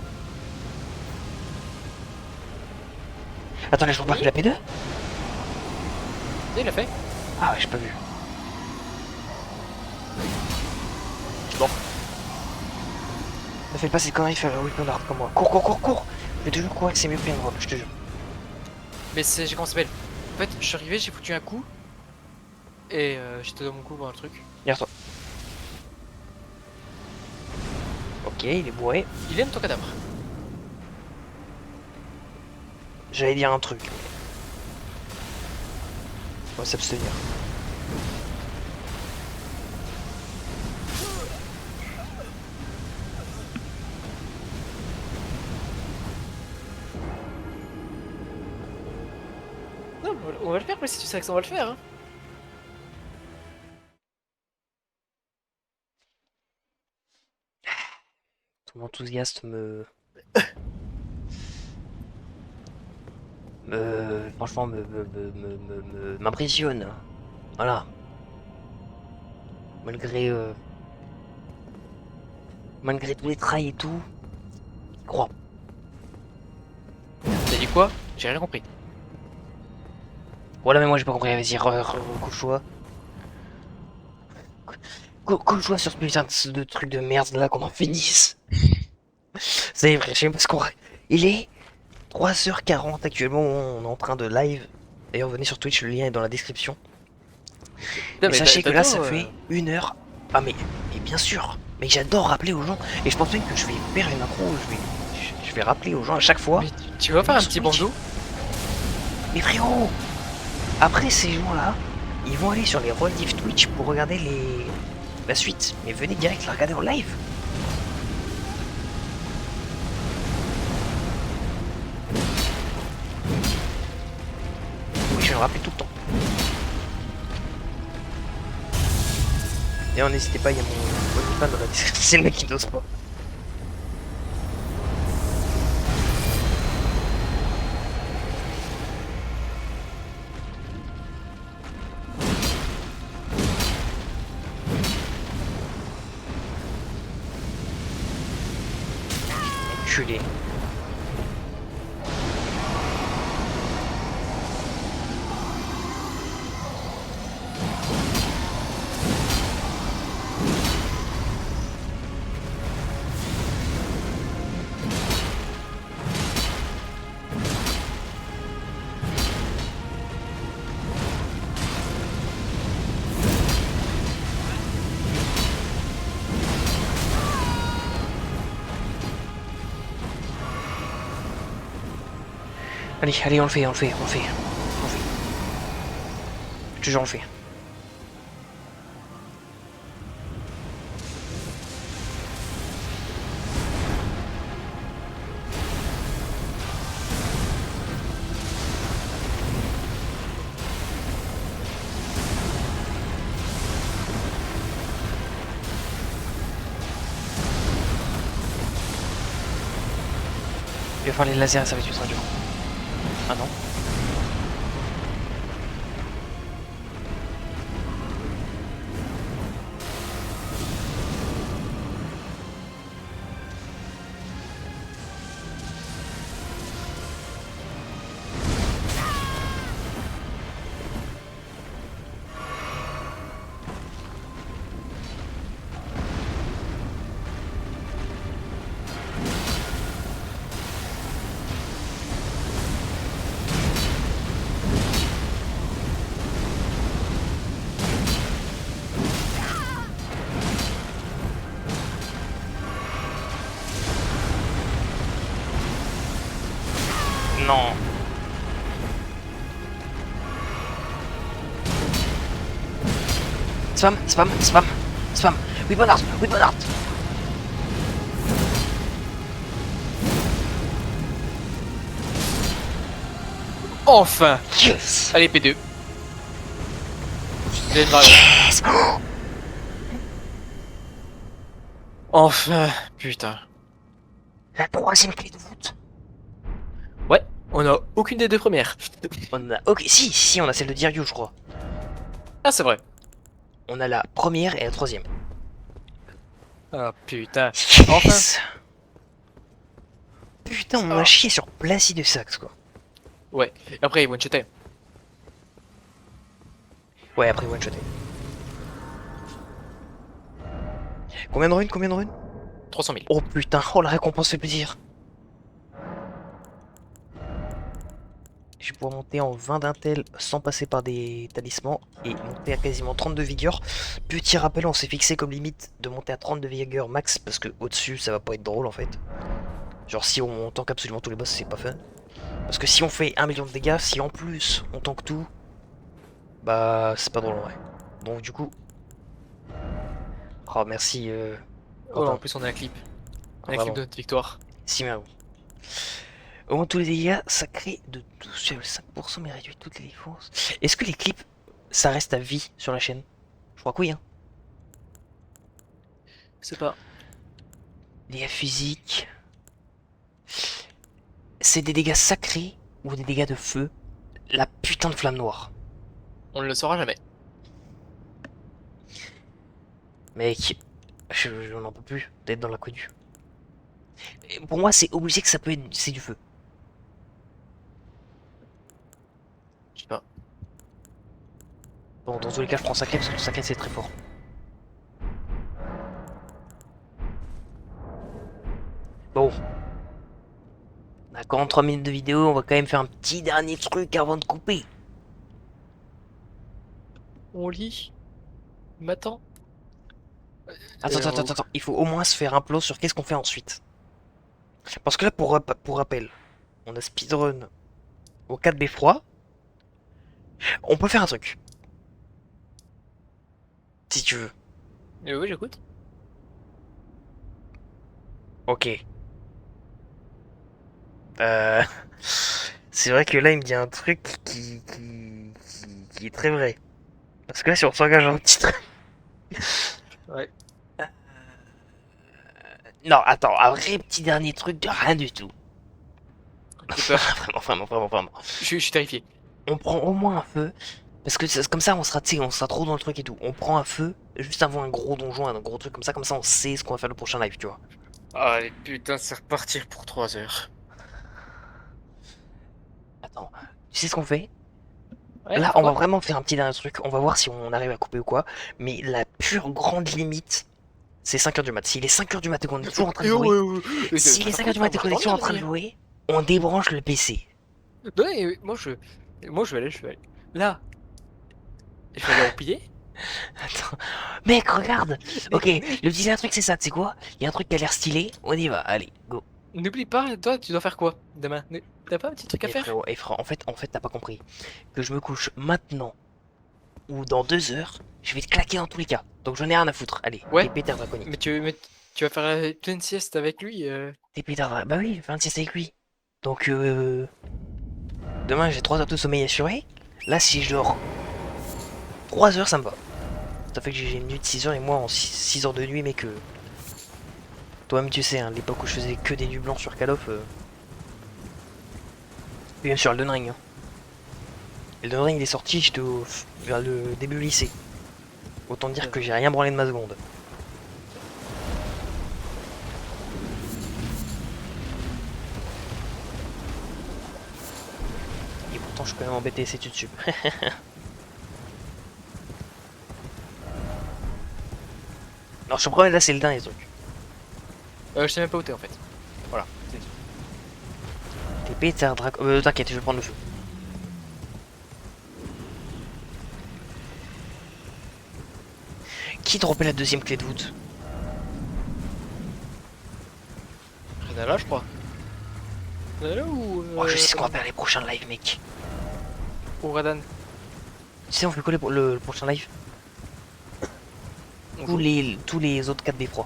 Speaker 1: Attends, là je repars que la P2.
Speaker 2: Il l'a fait.
Speaker 1: Ah ouais, j'ai pas vu.
Speaker 2: Bon.
Speaker 1: Ne fais pas ces conneries, faire Weapon Hard comme moi. Cours. Je vais toujours courir que c'est mieux pris une drop, je te jure.
Speaker 2: Mais c'est comment ça s'appelle. En fait, je suis arrivé, j'ai foutu un coup. Et j'étais dans mon coup pour un truc.
Speaker 1: Derrière toi. Ok, il est bourré.
Speaker 2: Il aime ton cadavre.
Speaker 1: J'allais dire un truc. On va s'abstenir.
Speaker 2: Non, on va le faire, mais si tu sais que ça, on va le faire. Hein.
Speaker 1: Ton enthousiasme franchement m'impressionne. Voilà. Malgré malgré tous les trails et tout, j'y crois.
Speaker 2: T'as dit quoi? J'ai rien compris.
Speaker 1: Voilà, mais moi j'ai pas compris. Vas-y, couche-toi. Couche-toi sur ce putain de truc de merde là qu'on en finisse. C'est vrai, je sais pas ce qu'on. Il est 3h40 actuellement, on est en train de live. D'ailleurs, venez sur Twitch, le lien est dans la description.
Speaker 2: Putain,
Speaker 1: Et sachez que là, ça
Speaker 2: t'attends,
Speaker 1: fait 1 heure. Ah, mais bien sûr. Mais j'adore rappeler aux gens. Et je pense même que je vais faire une intro. Je vais rappeler aux gens à chaque fois.
Speaker 2: Mais tu vas faire un petit bandeau?
Speaker 1: Mais frérot, après ces gens-là, ils vont aller sur les rediff Twitch pour regarder la suite. Mais venez direct la regarder en live. Oui, je vais le rappeler tout le temps. D'ailleurs, n'hésitez pas, il y a mon OnlyFans dans la description. C'est le mec qui n'ose pas. Enculé. Allez, on le fait. Je te jure, on le fait. Il va faire les lasers, ça va être ultra dur. Ah non. non. Spam, spam, spam, spam. Oui, bon art, oui, bon art.
Speaker 2: Enfin.
Speaker 1: Yes.
Speaker 2: Allez, P2. J'ai une dragon.
Speaker 1: Yes.
Speaker 2: Enfin. Putain.
Speaker 1: La troisième clé de voûte.
Speaker 2: Ouais, on a aucune des deux premières.
Speaker 1: On a... Ok, si, on a celle de Diryu, je crois.
Speaker 2: Ah, c'est vrai.
Speaker 1: On a la première et la troisième.
Speaker 2: Ah, putain.
Speaker 1: Yes. Putain, on a
Speaker 2: Ah.
Speaker 1: chié sur Placide Saxe, quoi.
Speaker 2: Ouais. Et après, il one-shotait.
Speaker 1: Ouais, après one-shoté. Combien de runes? Combien de runes?
Speaker 2: 300 000.
Speaker 1: Oh putain, oh la récompense fait plaisir. Je vais pouvoir monter en 20 d'intel sans passer par des talismans et monter à quasiment 32 vigueur. Petit rappel, on s'est fixé comme limite de monter à 32 vigueur max parce que au-dessus ça va pas être drôle en fait. Genre si on tank absolument tous les boss c'est pas fun. Parce que si on fait 1 million de dégâts, si en plus on tank tout, bah c'est pas drôle en vrai. Donc du coup... Oh merci
Speaker 2: Oh, en
Speaker 1: Quentin.
Speaker 2: plus, on a un clip. Un
Speaker 1: Vraiment.
Speaker 2: clip de notre victoire.
Speaker 1: Si mais au moins tous les dégâts, ça crée de 12,5% mais réduit toutes les défenses. Est-ce que les clips, ça reste à vie sur la chaîne? Je crois que oui, hein.
Speaker 2: Je sais pas.
Speaker 1: Dégâts physiques. C'est des dégâts sacrés ou des dégâts de feu? La putain de flamme noire.
Speaker 2: On ne le saura jamais.
Speaker 1: Mec, je n'en peux plus d'être dans l'inconnu. Pour moi, c'est obligé que ça peut être... C'est du feu.
Speaker 2: Je sais pas.
Speaker 1: Bon, dans tous les cas, je prends sacré parce que le sacré, c'est très fort. Bon. On a 43 minutes de vidéo, on va quand même faire un petit dernier truc avant de couper.
Speaker 2: On lit. M'attend.
Speaker 1: Attends, il faut au moins se faire un plan sur qu'est-ce qu'on fait ensuite. Parce que là, pour rappel, on a speedrun au 4 beffroi. On peut faire un truc. Si tu veux.
Speaker 2: Oui, j'écoute.
Speaker 1: Ok. Euh... C'est vrai que là, il me dit un truc qui est très vrai. Parce que là, si on s'engage un petit truc...
Speaker 2: Ouais.
Speaker 1: Non, attends, un vrai petit dernier truc de rien du tout.
Speaker 2: J'ai peur.
Speaker 1: Vraiment.
Speaker 2: Je suis terrifié.
Speaker 1: On prend au moins un feu. Parce que comme ça, on sera, tu sais, on sera trop dans le truc et tout. On prend un feu juste avant un gros donjon, un gros truc comme ça on sait ce qu'on va faire le prochain live, tu vois.
Speaker 2: Allez, putain, c'est repartir pour 3 heures.
Speaker 1: Attends, tu sais ce qu'on fait?
Speaker 2: Ouais,
Speaker 1: Là,
Speaker 2: faut
Speaker 1: on va
Speaker 2: quoi
Speaker 1: vraiment faire un petit dernier truc. On va voir si on arrive à couper ou quoi. Mais la pure grande limite, c'est 5 heures du mat. S'il est 5 heures du mat et qu'on est toujours en train de jouer, s'il est 5 heures du mat et qu'on est toujours en train de jouer, on débranche le PC.
Speaker 2: Ouais, moi je vais aller. Là, je vais aller au piller.
Speaker 1: Attends, mec, regarde. Ok, le petit dernier truc, c'est ça. Tu sais quoi? Il y a un truc qui a l'air stylé. On y va. Allez, go.
Speaker 2: N'oublie pas, toi, tu dois faire quoi demain? T'as pas un petit truc à
Speaker 1: Et
Speaker 2: faire?
Speaker 1: frérot, en fait, t'as pas compris. Que je me couche maintenant ou dans 2 heures, je vais te claquer dans tous les cas. Donc j'en ai rien à foutre. Allez,
Speaker 2: Ouais.
Speaker 1: t'es pétard draconique.
Speaker 2: Mais tu vas faire pleine sieste avec lui.
Speaker 1: T'es pétard draconique. Bah oui, je vais faire une sieste avec lui. Donc demain j'ai 3 heures de sommeil assuré. Là, si je dors 3 heures, ça me va. Ça fait que j'ai une nuit de 6 heures et moi en 6 heures de nuit, mais que. Toi-même, tu sais, hein, l'époque où je faisais que des nuits blancs sur Call of. Et bien sûr, Elden Ring. Hein. Elden Ring il est sorti, j'étais vers le début lycée. Autant dire que j'ai rien branlé de ma seconde. Et pourtant, je suis quand même embêté, c'est dessus. Non, je te promets, là, c'est le dernier truc.
Speaker 2: Je sais même pas où t'es en fait. Voilà.
Speaker 1: T'es pétard, t'inquiète, je vais prendre le feu. Qui dropait la deuxième clé de voûte?
Speaker 2: Renala, je crois. On est là ou
Speaker 1: Oh, je sais ce qu'on va faire les prochains lives, mec.
Speaker 2: au Radan?
Speaker 1: Tu sais, on fait quoi le prochain live?
Speaker 2: On
Speaker 1: Tous
Speaker 2: joue.
Speaker 1: les autres 4 B3.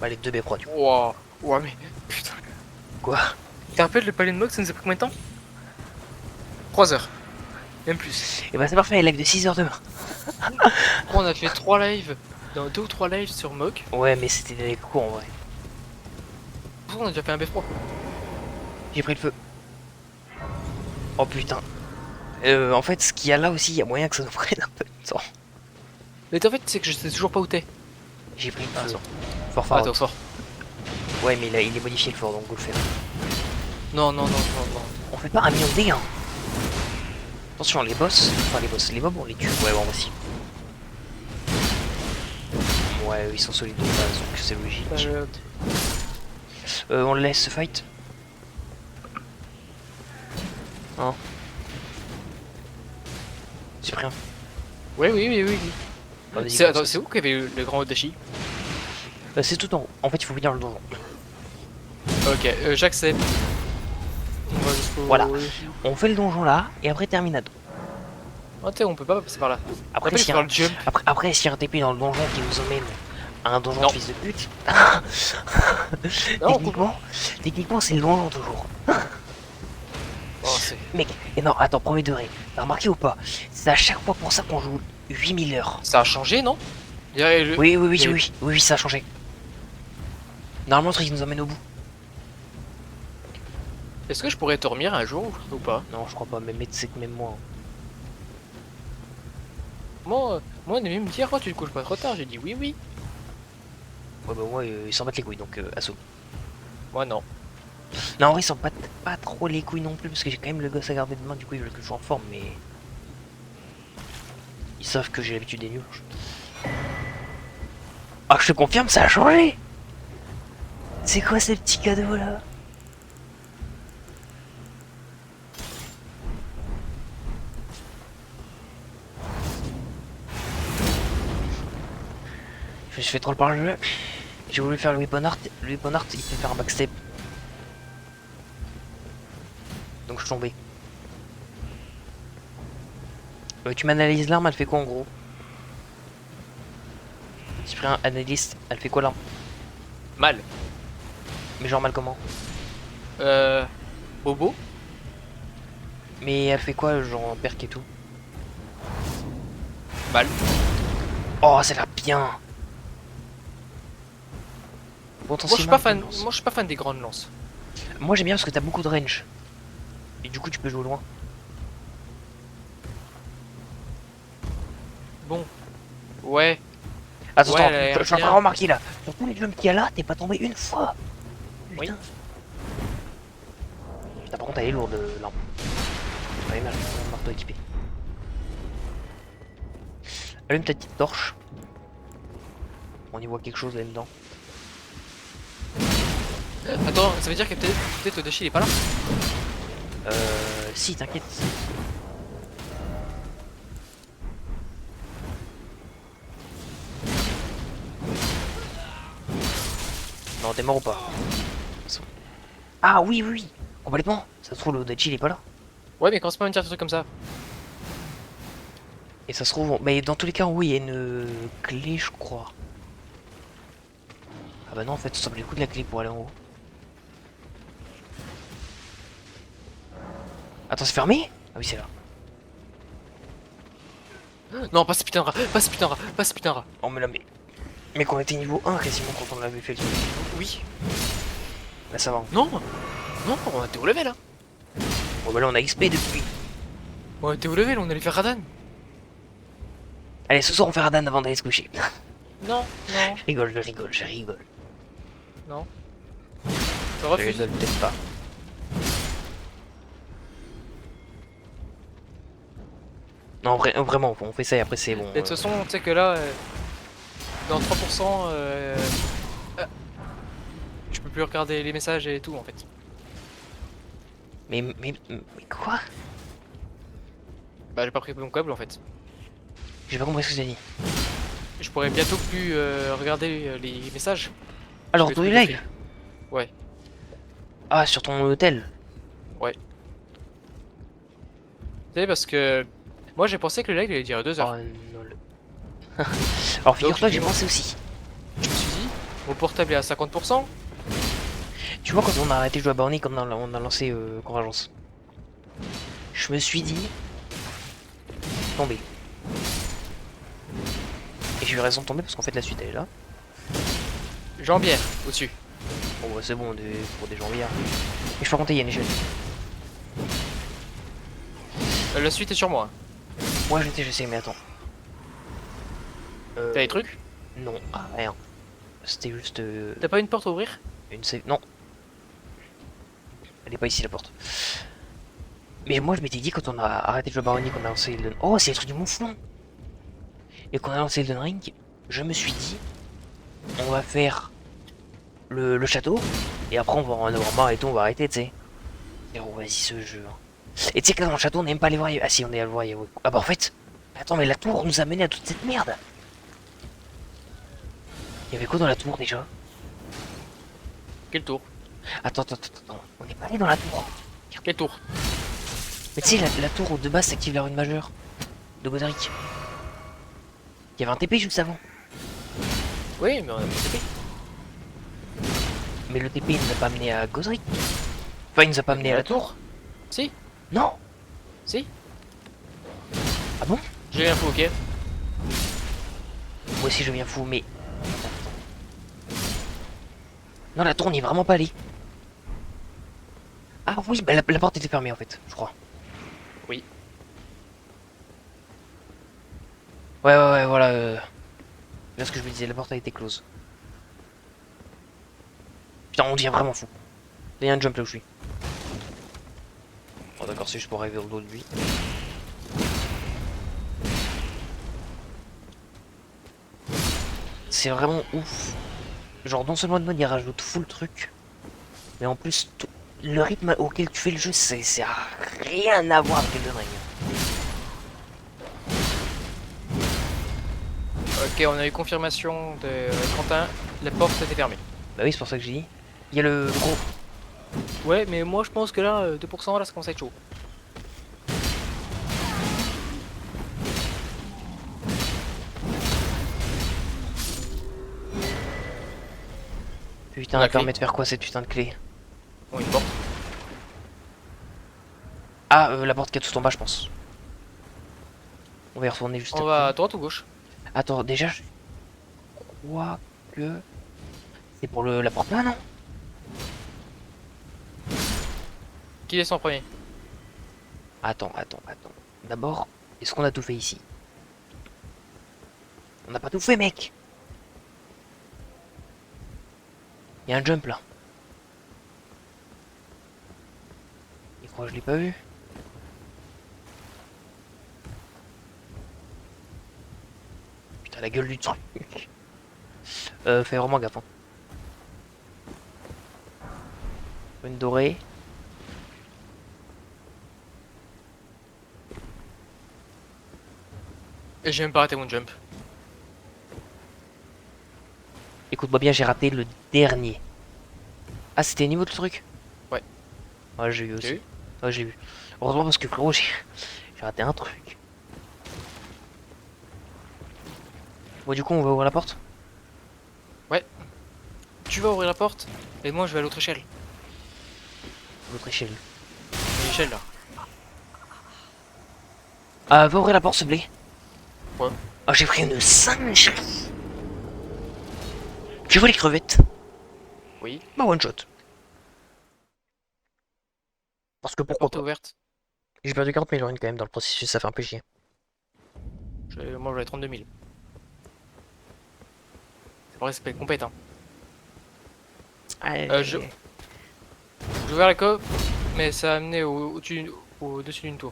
Speaker 1: Bah, les 2 B3, du coup.
Speaker 2: Wow. Ouais, mais putain.
Speaker 1: Quoi?
Speaker 2: Tu te rappelles le palais de Mox, ça nous a pris combien de temps? 3 heures. Même plus.
Speaker 1: Et bah, c'est parfait, live de 6h demain.
Speaker 2: On a fait 3 lives. Dans 2 ou 3 lives sur Mock.
Speaker 1: Ouais, mais c'était des cours en vrai.
Speaker 2: On a déjà fait un B3.
Speaker 1: J'ai pris le feu. Oh putain. En fait, ce qu'il y a là aussi, il y a moyen que ça nous prenne un peu de temps.
Speaker 2: Mais en fait, c'est que je sais toujours pas où t'es.
Speaker 1: J'ai pris le
Speaker 2: Ah,
Speaker 1: feu.
Speaker 2: ça.
Speaker 1: Fort
Speaker 2: Ah,
Speaker 1: fort.
Speaker 2: t'es au fort.
Speaker 1: Ouais, mais il est modifié le fort, donc go le faire.
Speaker 2: Non, non, non, non, non.
Speaker 1: On fait pas un million de dégâts. Hein. Attention, les boss, enfin les mobs, on les tue. Ouais, bon, aussi. Ouais, ils sont solides de base, donc c'est logique. On le laisse fight. Hein. J'ai pris un.
Speaker 2: Oui, oui, oui, oui.
Speaker 1: Bah, vas-y,
Speaker 2: C'est
Speaker 1: go,
Speaker 2: attends,
Speaker 1: ça,
Speaker 2: c'est où qu'il y avait le grand Odashi?
Speaker 1: c'est tout en haut. En fait, il faut finir le donjon.
Speaker 2: Ok, j'accepte. On va jusqu'au...
Speaker 1: Voilà. On fait le donjon là, et après terminado.
Speaker 2: Ah, on peut pas passer par là.
Speaker 1: Après,
Speaker 2: Après, il
Speaker 1: s'il y,
Speaker 2: faut
Speaker 1: a
Speaker 2: faire le jump.
Speaker 1: après, s'il y a un TP dans le donjon qui nous emmène à un donjon
Speaker 2: Non.
Speaker 1: de fils de pute,
Speaker 2: Non,
Speaker 1: techniquement, c'est le donjon toujours.
Speaker 2: Oh, c'est...
Speaker 1: Mec, et non, attends, premier degré. T'as remarqué ou pas? C'est à chaque fois pour ça qu'on joue 8000 heures.
Speaker 2: Ça a changé, non?
Speaker 1: Oui, ça a changé. Normalement, le truc qui nous emmène au bout.
Speaker 2: Est-ce que je pourrais dormir un jour ou pas?
Speaker 1: Non, je crois pas, mais c'est que même moi.
Speaker 2: Moi, on est venu me dire, oh, tu te couches pas trop tard. J'ai dit oui, oui.
Speaker 1: Ouais, bah, moi, ils s'en battent les couilles, donc assaut.
Speaker 2: Moi, non.
Speaker 1: Non, en vrai, ils s'en battent pas trop les couilles non plus, parce que j'ai quand même le gosse à garder demain, du coup, ils veulent que je sois en forme, mais. Ils savent que j'ai l'habitude des nuls. Ah, je te confirme, ça a changé! C'est quoi ces petits cadeaux là? Je fais trop le par le jeu. J'ai voulu faire le weapon art. Le weapon art, il peut faire un backstep. Donc je suis tombé. Tu m'analyses l'arme, elle fait quoi en gros? Si je prends un analyste, elle fait quoi l'arme?
Speaker 2: Mal.
Speaker 1: Mais genre mal comment?
Speaker 2: Bobo.
Speaker 1: Mais elle fait quoi genre en perk et tout?
Speaker 2: Mal.
Speaker 1: Oh, ça a l'air bien!
Speaker 2: Moi, je suis pas fan. Moi, je suis pas fan des grandes lances.
Speaker 1: Moi j'aime bien parce que t'as beaucoup de range. Et du coup tu peux jouer loin.
Speaker 2: Bon. Ouais.
Speaker 1: Attends,
Speaker 2: Ouais,
Speaker 1: attends,
Speaker 2: elle a l'air
Speaker 1: je suis en train de
Speaker 2: bien.
Speaker 1: remarquer là. Sur tous les jumps qu'il y a là, t'es pas tombé une fois.
Speaker 2: Oui.
Speaker 1: Putain. Putain, par contre elle est lourde l'arme. Pas mal, un marteau équipé. Allume ta petite torche. On y voit quelque chose là-dedans.
Speaker 2: Attends, ça veut dire que peut-être Odashi il est pas là?
Speaker 1: Si, t'inquiète. Non, t'es mort ou pas? Ah oui, oui, oui, complètement. Ça se trouve, le Odachi il est pas là.
Speaker 2: Ouais, mais commence pas à me dire des trucs comme ça.
Speaker 1: Et ça se trouve, mais dans tous les cas, oui, il y a une clé, je crois. Ah bah non, en fait, ça semble les coups de la clé pour aller en haut. Attends, c'est fermé? Ah oui, c'est là.
Speaker 2: Non, pas ce putain de rat, pas ce putain de rat, pas ce putain de rat.
Speaker 1: Oh, mais là, mais qu'on était niveau 1 quasiment quand on l'avait fait le truc.
Speaker 2: Oui.
Speaker 1: Là, ça va.
Speaker 2: Non. Non, on était au level là.
Speaker 1: Bon, bah là, on a XP depuis.
Speaker 2: On était au level, on allait faire Radan.
Speaker 1: Allez, ce soir, on fait Radan avant d'aller se coucher.
Speaker 2: Non, non,
Speaker 1: Je rigole, je rigole, je rigole.
Speaker 2: non. Je
Speaker 1: Je
Speaker 2: refuse.
Speaker 1: rigole peut-être pas. Non, vraiment, on fait ça et après, c'est bon.
Speaker 2: Et de toute façon, tu sais que là, dans 3%, je peux plus regarder les messages et tout en fait.
Speaker 1: Mais quoi?
Speaker 2: Bah, j'ai pas pris mon câble en fait.
Speaker 1: J'ai pas compris ce que tu as dit.
Speaker 2: Je pourrais bientôt plus regarder les messages.
Speaker 1: Alors,
Speaker 2: Je vais
Speaker 1: tous les
Speaker 2: trouver
Speaker 1: lives?
Speaker 2: Ouais.
Speaker 1: Ah, sur ton hôtel.
Speaker 2: Ouais. Tu sais, parce que moi j'ai pensé que le live il allait durer 2
Speaker 1: Oh
Speaker 2: heures.
Speaker 1: non. Alors
Speaker 2: Donc
Speaker 1: figure-toi
Speaker 2: j'ai
Speaker 1: que j'ai
Speaker 2: dit,
Speaker 1: pensé aussi.
Speaker 2: je me suis dit, mon portable est à 50%.
Speaker 1: Tu vois, quand on a arrêté de jouer à Borny, quand on a lancé Convergence, je me suis dit, tomber. Et j'ai eu raison de tomber parce qu'en fait la suite elle est là.
Speaker 2: Jambière au-dessus.
Speaker 1: Bon, bah, c'est bon, pour des gens hier. Mais je peux compter, il y a une échelle.
Speaker 2: La suite est sur moi.
Speaker 1: Moi je sais, mais attends.
Speaker 2: T'as des trucs?
Speaker 1: Non, rien. C'était juste
Speaker 2: T'as pas une porte à ouvrir?
Speaker 1: une save. Non, elle est pas ici la porte. Mais moi je m'étais dit quand on a arrêté de jouer à Barony, qu'on a lancé Elden... Oh, c'est le truc du mouflon. Et qu'on a lancé Elden Ring, je me suis dit, on va faire le château, et après on va en avoir marre et tout, on va arrêter, tu sais. Et oh, vas-y ce jeu. Et tu sais que là dans le château on n'aime pas les voir. Ah si, on est à le voir. Ah bah en fait, attends, mais la tour nous a mené à toute cette merde. Il y avait quoi dans la tour déjà?
Speaker 2: Quel tour?
Speaker 1: Attends. On n'est pas allé dans la tour.
Speaker 2: Quel tour?
Speaker 1: Mais tu sais, la tour où de base s'active la rune majeure de Godric. Il y avait un TP juste avant.
Speaker 2: Oui, mais on a pas de TP.
Speaker 1: Mais le TP il nous a pas amené à Godric. Enfin, il nous a pas amené à la tour.
Speaker 2: Si,
Speaker 1: Non.
Speaker 2: si.
Speaker 1: Ah bon?
Speaker 2: J'ai l'info, ok.
Speaker 1: Moi aussi je viens fou, mais... Non, la tour on n'y est vraiment pas allé. Ah oui, bah la porte était fermée en fait, je crois.
Speaker 2: Oui.
Speaker 1: Ouais, voilà. Là ce que je me disais, la porte a été close. Putain, on devient vraiment fou. Il y a un jump là où je suis. Oh d'accord, c'est juste pour arriver au dos de lui. C'est vraiment ouf. Genre non seulement de mode il rajoute full truc, mais en plus le rythme auquel tu fais le jeu, c'est rien à voir avec Elden Ring.
Speaker 2: Ok, on a eu confirmation de Quentin, la porte était fermée.
Speaker 1: Bah oui, c'est pour ça que j'ai dit. Il y a le gros.
Speaker 2: Ouais, mais moi je pense que là, 2%, là ça commence à être chaud.
Speaker 1: Putain,
Speaker 2: La
Speaker 1: elle
Speaker 2: clé.
Speaker 1: permet de faire quoi cette putain de clé?
Speaker 2: Bon, une porte.
Speaker 1: Ah, la porte qui est tout en bas, je pense. On va y retourner juste
Speaker 2: On
Speaker 1: après.
Speaker 2: va à droite ou gauche?
Speaker 1: Attends, déjà, je crois que c'est pour la porte là, non?
Speaker 2: Qui descend en premier?
Speaker 1: Attends. D'abord, est-ce qu'on a tout fait ici? On n'a pas tout fait, mec. Il y a un jump là. Il croit que je l'ai pas vu. Putain, la gueule du truc. Fais vraiment gaffe. Hein. Une dorée.
Speaker 2: Et j'ai même pas raté mon jump.
Speaker 1: Écoute-moi bien, j'ai raté le dernier. Ah, c'était au niveau de truc?
Speaker 2: Ouais.
Speaker 1: Ouais, j'ai vu
Speaker 2: T'as
Speaker 1: aussi.
Speaker 2: vu?
Speaker 1: Ouais, j'ai vu. Heureusement parce que frérot, j'ai raté un truc. Bon, du coup, on va ouvrir la porte.
Speaker 2: Tu vas ouvrir la porte, et moi je vais à l'autre échelle.
Speaker 1: L'autre échelle.
Speaker 2: L'échelle là.
Speaker 1: Ah, va ouvrir la porte, s'il te plaît.
Speaker 2: Ouais.
Speaker 1: Ah, j'ai pris une singerie. Tu vois les crevettes?
Speaker 2: Oui.
Speaker 1: Bah, one shot. Parce que
Speaker 2: La
Speaker 1: pourquoi
Speaker 2: porte est
Speaker 1: pas.
Speaker 2: ouverte.
Speaker 1: J'ai perdu 40 000 quand même dans le processus, ça fait un peu chier.
Speaker 2: Moi j'avais 32 000. C'est vrai, c'est pas compète hein.
Speaker 1: Allez.
Speaker 2: J'ai ouvert la cope, mais ça a amené au-dessus d'une tour.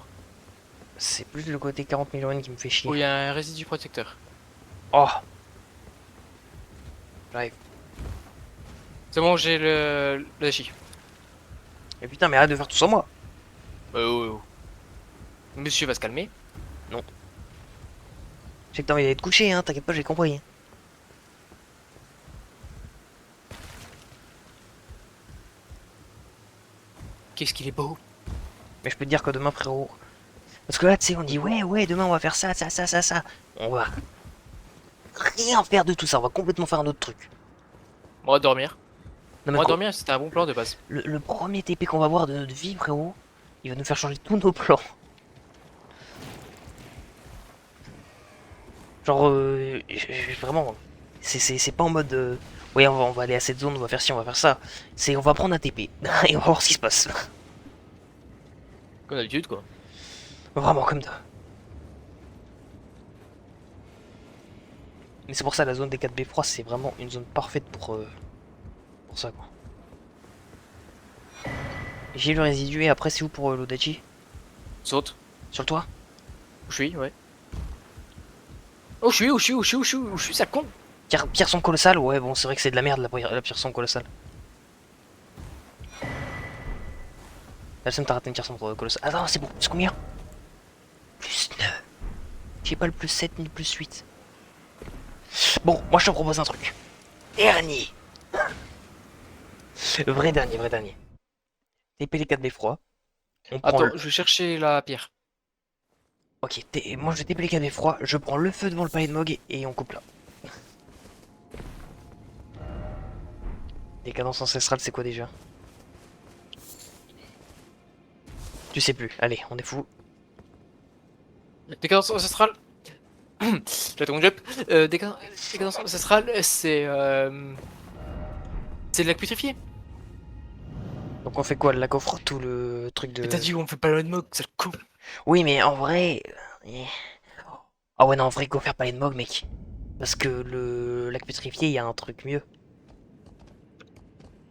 Speaker 1: C'est plus le côté 40 000 qui me fait chier.
Speaker 2: Où il y a un résidu protecteur.
Speaker 1: Oh. J'arrive.
Speaker 2: C'est bon, j'ai le dashi.
Speaker 1: Mais putain, mais arrête de faire tout sans moi.
Speaker 2: Oh. Monsieur va se calmer.
Speaker 1: Je sais que t'as envie d'aller te coucher, hein, t'inquiète pas, j'ai compris.
Speaker 2: Qu'est-ce qu'il est beau.
Speaker 1: Mais je peux te dire que demain, frérot. Parce que là, tu sais, on dit ouais, demain on va faire ça, ça, ça, ça, ça. On va rien faire de tout ça, on va complètement faire un autre truc.
Speaker 2: On va dormir.
Speaker 1: Non, mais
Speaker 2: On va
Speaker 1: quoi,
Speaker 2: dormir, c'était un bon plan de base.
Speaker 1: le premier TP qu'on va voir de notre vie, frérot, il va nous faire changer tous nos plans. Genre, vraiment, c'est pas en mode, ouais, on va aller à cette zone, on va faire ci, on va faire ça. C'est, on va prendre un TP et on va voir ce qui se passe.
Speaker 2: Comme d'habitude, quoi.
Speaker 1: Vraiment comme ça. Mais c'est pour ça la zone des 4 beffrois, c'est vraiment une zone parfaite pour ça, quoi. J'ai le résidu et après c'est où pour l'Odachi?
Speaker 2: Saute.
Speaker 1: Sur le toit?
Speaker 2: Où je suis, ouais. Où je suis, ça con.
Speaker 1: Pierre son colossal? Ouais, bon, c'est vrai que c'est de la merde la pierre son colossal. La seule t'as raté une pierre son colossal. Ah non, c'est bon, c'est combien? Plus 9. J'ai pas le plus 7 ni le plus 8. Bon, moi je te propose un truc. Dernier. Vrai dernier, vrai dernier. TP les 4 beffrois. On prend
Speaker 2: Attends, je vais chercher la pierre.
Speaker 1: Ok, moi je vais TP les 4 beffrois, je prends le feu devant le palais de Mog et on coupe là. Les cadences ancestrales, c'est quoi déjà? Tu sais plus, allez, on est fou.
Speaker 2: Décadence ancestrale. J'attends mon jump. Décadence ancestrale, c'est de la putrifiée.
Speaker 1: Donc on fait quoi? Le lac au frotte ou le truc de...
Speaker 2: Mais t'as dit on fait pas le mode, c'est le coup.
Speaker 1: Oui, mais en vrai... Ah ouais, non, en vrai, go faire palais de Mog, mec. Parce que le lac pétrifié, il y a un truc mieux.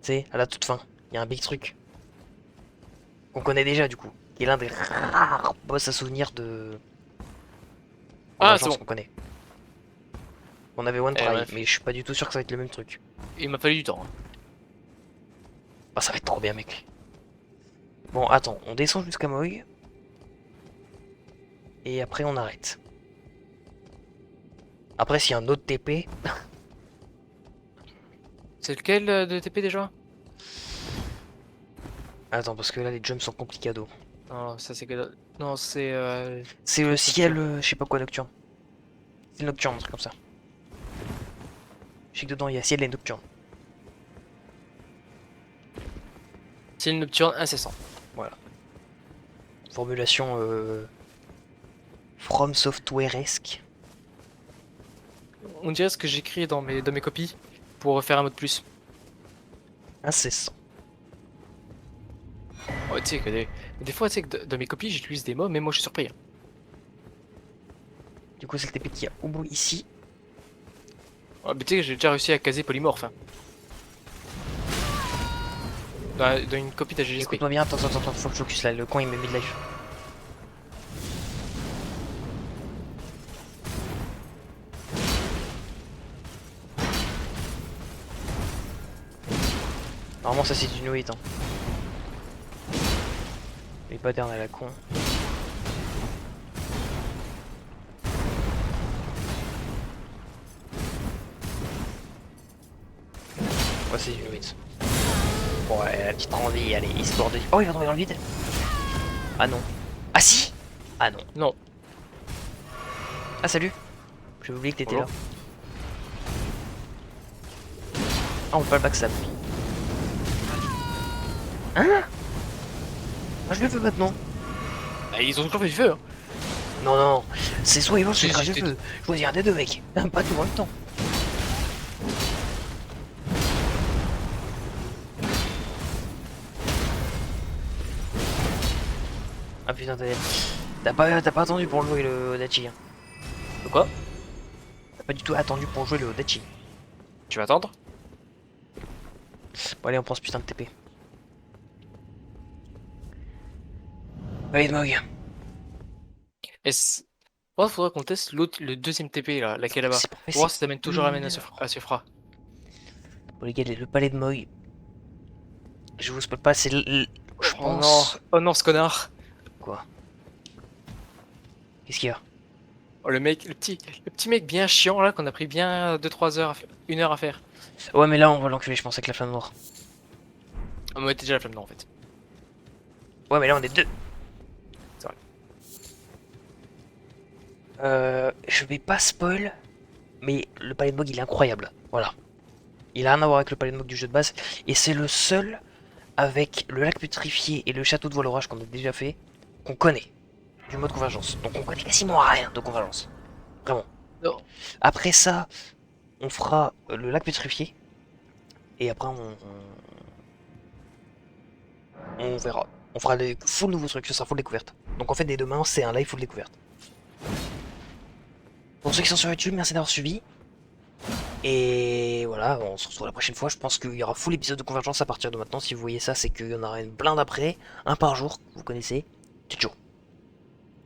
Speaker 1: Tu sais, à la toute fin, il y a un big truc. Qu'on connaît déjà, du coup. Qui est l'un des rares boss à souvenir de...
Speaker 2: Ah, c'est
Speaker 1: Convergence
Speaker 2: bon.
Speaker 1: qu'on connaît. On avait One
Speaker 2: Eh,
Speaker 1: Try,
Speaker 2: bref.
Speaker 1: mais je suis pas du tout sûr que ça va être le même truc.
Speaker 2: Il m'a fallu du temps. Hein.
Speaker 1: Bah ça va être trop bien, mec. Bon, attends, on descend jusqu'à Moog. Et après on arrête. Après s'il y a un autre TP...
Speaker 2: C'est lequel de TP déjà?
Speaker 1: Attends, parce que là les jumps sont complicados.
Speaker 2: Non, ça c'est que. Non, c'est.
Speaker 1: C'est le ciel,
Speaker 2: nocturne.
Speaker 1: je sais pas quoi, nocturne. C'est nocturne, un truc comme ça. Je sais que dedans il y a ciel et nocturne.
Speaker 2: C'est une nocturne incessant.
Speaker 1: Voilà. Formulation From Software-esque.
Speaker 2: On dirait ce que j'écris dans mes copies pour faire un mot de plus.
Speaker 1: Incessant.
Speaker 2: Ouais, tu sais que des fois, tu sais que dans mes copies, j'utilise des mots, mais moi je suis surpris. Hein.
Speaker 1: Du coup c'est le TP qu'il y a au bout ici.
Speaker 2: Ouais, mais tu sais que j'ai déjà réussi à caser polymorphe. Hein. Dans une copie d'AGSP.
Speaker 1: Écoute-moi bien, attends, faut que je focus là, le coin il me met de life. Normalement ça c'est du no hit hein. Les patterns à la con. Ouais c'est du no hit. Bon ouais, la petite envie, allez, histoire de... Oh il va tomber dans le vide. Ah non. Ah si. Ah non.
Speaker 2: Non.
Speaker 1: Ah salut. J'avais oublié que t'étais là.
Speaker 2: Bonjour.
Speaker 1: Ah on peut pas le backstab. Hein? Ah je le fais maintenant.
Speaker 2: Ah, ils ont toujours fait du feu. Hein.
Speaker 1: Non non, c'est soit ils vont
Speaker 2: Si,
Speaker 1: soit
Speaker 2: si,
Speaker 1: je feu. Choisis un des deux mec. Pas tout en même temps. Ah putain t'as pas attendu pour jouer le Odachi hein.
Speaker 2: De quoi?
Speaker 1: T'as pas du tout attendu pour jouer le Odachi.
Speaker 2: Tu vas attendre?
Speaker 1: Bon allez on prend ce putain de TP. Allez Mog.
Speaker 2: Est-ce. Ouais, faudrait qu'on teste l'autre, le deuxième TP là, laquelle là-bas.
Speaker 1: C'est parfait,
Speaker 2: Pour voir
Speaker 1: c'est
Speaker 2: si ça mène toujours à
Speaker 1: une
Speaker 2: à Sufra.
Speaker 1: Bon les gars, le palais de Mog. Je vous spoil pas, c'est je
Speaker 2: Oh non,
Speaker 1: pense...
Speaker 2: oh non, ce connard.
Speaker 1: Quoi? Qu'est-ce qu'il y a?
Speaker 2: Oh le mec, le petit mec bien chiant là qu'on a pris bien 2-3 heures, 1 heure à faire.
Speaker 1: Ouais mais là on va l'enculer je pense avec la flamme noire.
Speaker 2: On m'a déjà la flamme non en fait.
Speaker 1: Ouais, mais là on est deux.
Speaker 2: C'est vrai.
Speaker 1: Je vais pas spoil, mais le palais de Mog il est incroyable. Voilà. Il a rien à voir avec le palais de Mog du jeu de base. Et c'est le seul avec le lac pétrifié et le château de Voile-Orage qu'on a déjà fait, qu'on connaît du mode convergence. Donc on connaît quasiment rien de convergence. Vraiment.
Speaker 2: Non.
Speaker 1: Après ça, on fera le lac pétrifié. Et après on verra. On fera des full nouveaux trucs, ce sera full découverte. Donc en fait dès demain c'est un live full découverte. Pour ceux qui sont sur YouTube, merci d'avoir suivi. Et voilà, on se retrouve la prochaine fois. Je pense qu'il y aura full épisode de convergence à partir de maintenant. Si vous voyez ça, c'est qu'il y en aura une blinde après, un par jour, vous connaissez. Ciao ciao.